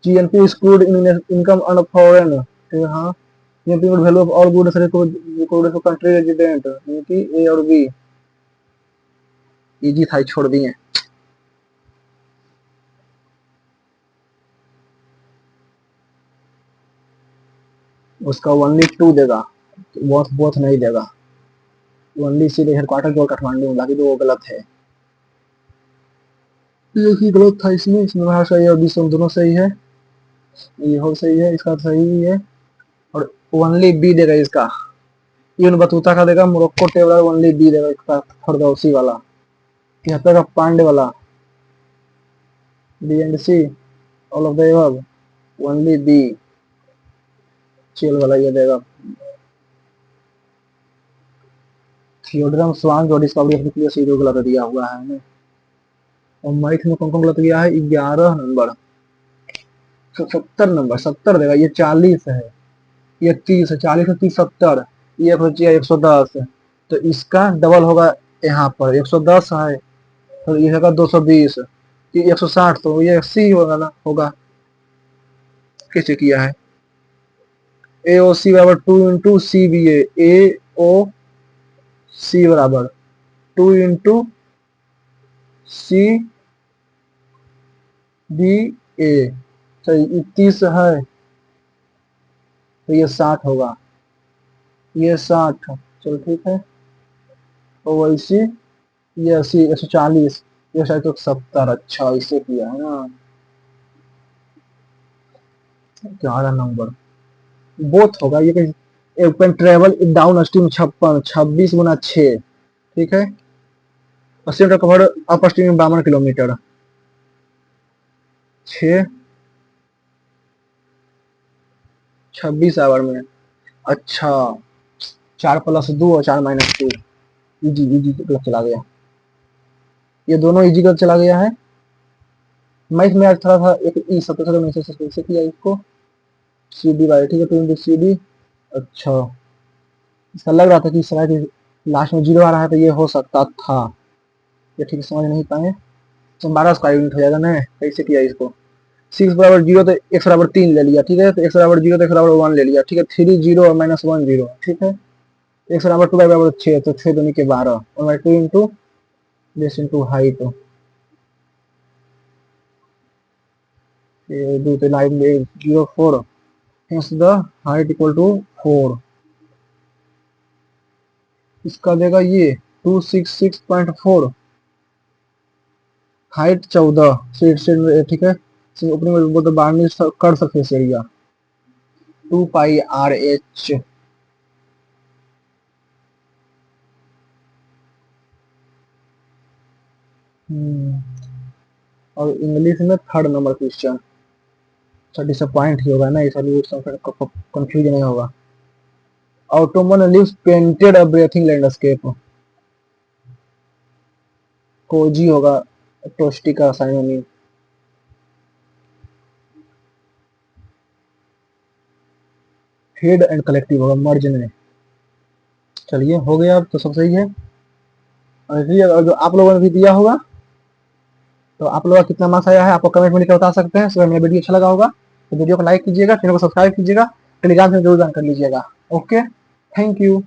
GNP exclude income on foreign, हाँ। GNP value of all goods recorded for country resident, कि ए और बी। इजी था, छोड़ दिए। उसका ओनली 2 देगा, बोथ बोथ नहीं देगा। ओनली सी हेडक्वार्टर केवल काठमांडू, बाकी तो वो गलत है। ये ही गलत था इसमें, इसमें भाषा ए और बी दोनों सही है, ये हो सही है, इसका सही है। और ओनली बी देगा इसका। यून बतूता का देगा, मोरक्को टेबलर ओनली बी देगा इसका, फरदौसी वाला। 73 का पांडे वाला, B and C, all of the above, only B, चेल वाला ये देगा। थियोडरम स्वान जो डिस्कवरी ऑफ न्यूक्लियस ये गलत दिया हुआ है ना। और मैथ में कौन कौन गलत दिया है? 11 नंबर, 70 नंबर, 70 देगा, ये 40 है, ये 30 है, 40 है, 30, 70, ये बचिए 110 है, तो इसका डबल होगा यहाँ पर 110 है, तो ये होगा 220, ये 160, तो ये सी होगा ना, होगा। कैसे किया है? ए ओ सी बराबर 2 इंटू सी बी ए ओ सी बराबर 2 इंटू सी बी ए, तो 30 है, तो ये 60 होगा, ये 60, चलो ठीक है। और वैसे ये 80, 140, ये शायद तो 70, अच्छा इसे किया है ना। 11 नंबर बोथ होगा ये कहीं। एक पेन ट्रेवल डाउन स्ट्रीम 56, 26 गुना 6, ठीक है। 80 metre cover upstream 52 kilometre, 6 26 hour में, अच्छा 4+2 और 4-2, इजी इजी गलत चला गया, ये दोनों इजी गलत चला गया है। मैथ में आज थोड़ा था एक ई 70 में से किया इसको, सी डी बाई, ठीक है, 2 इंटू सी डी, अच्छा इसका लग रहा था कि शायद लास्ट में 0 आ रहा है, तो ये हो सकता था, ये ठीक समझ नहीं पाए, तो 12 स्क्वायर यूनिट हो जाएगा ना। कैसे किया इसको? 6 बराबर 0 तो x बराबर 3 ले लिया, ठीक है, तो x बराबर 0 तो x बराबर 1 ले लिया, ठीक है, 3 0 और -1 0, ठीक है। x बराबर 2 बराबर 6, तो 6 दूनी के 12, और 2 इंटू बेस इंटू हाइट, ये 2 तो 9 0 4, hence the height equal to 4, इसका देगा ये 266.4, हाइट 14 से, ठीक है, ओपनिंग में बोलते बारहवीं कर सरफेस एरिया 2 पाई आर एच, और इंग्लिश में 3rd नंबर क्वेश्चन, डिसअपॉइंट ही होगा ना, इसलिए कंफ्यूज नहीं होगा। Autumn leaves painted a breathing landscape, cosy होगा, टोस्टी का साइनोनिम। हेड एंड कलेक्टिव होगा मर्ज में। चलिए हो गया, अब तो सब सही है। और जो आप लोगों ने भी दिया होगा, तो आप लोगों का कितना मार्क्स आया है आपको कमेंट में लिखकर बता सकते हैं। मेरा वीडियो अच्छा लगा होगा तो वीडियो को लाइक कीजिएगा, चैनल को सब्सक्राइब कीजिएगा, टेलीग्राम से जरूर ज्वाइन कर लीजिएगा। Okay, thank you.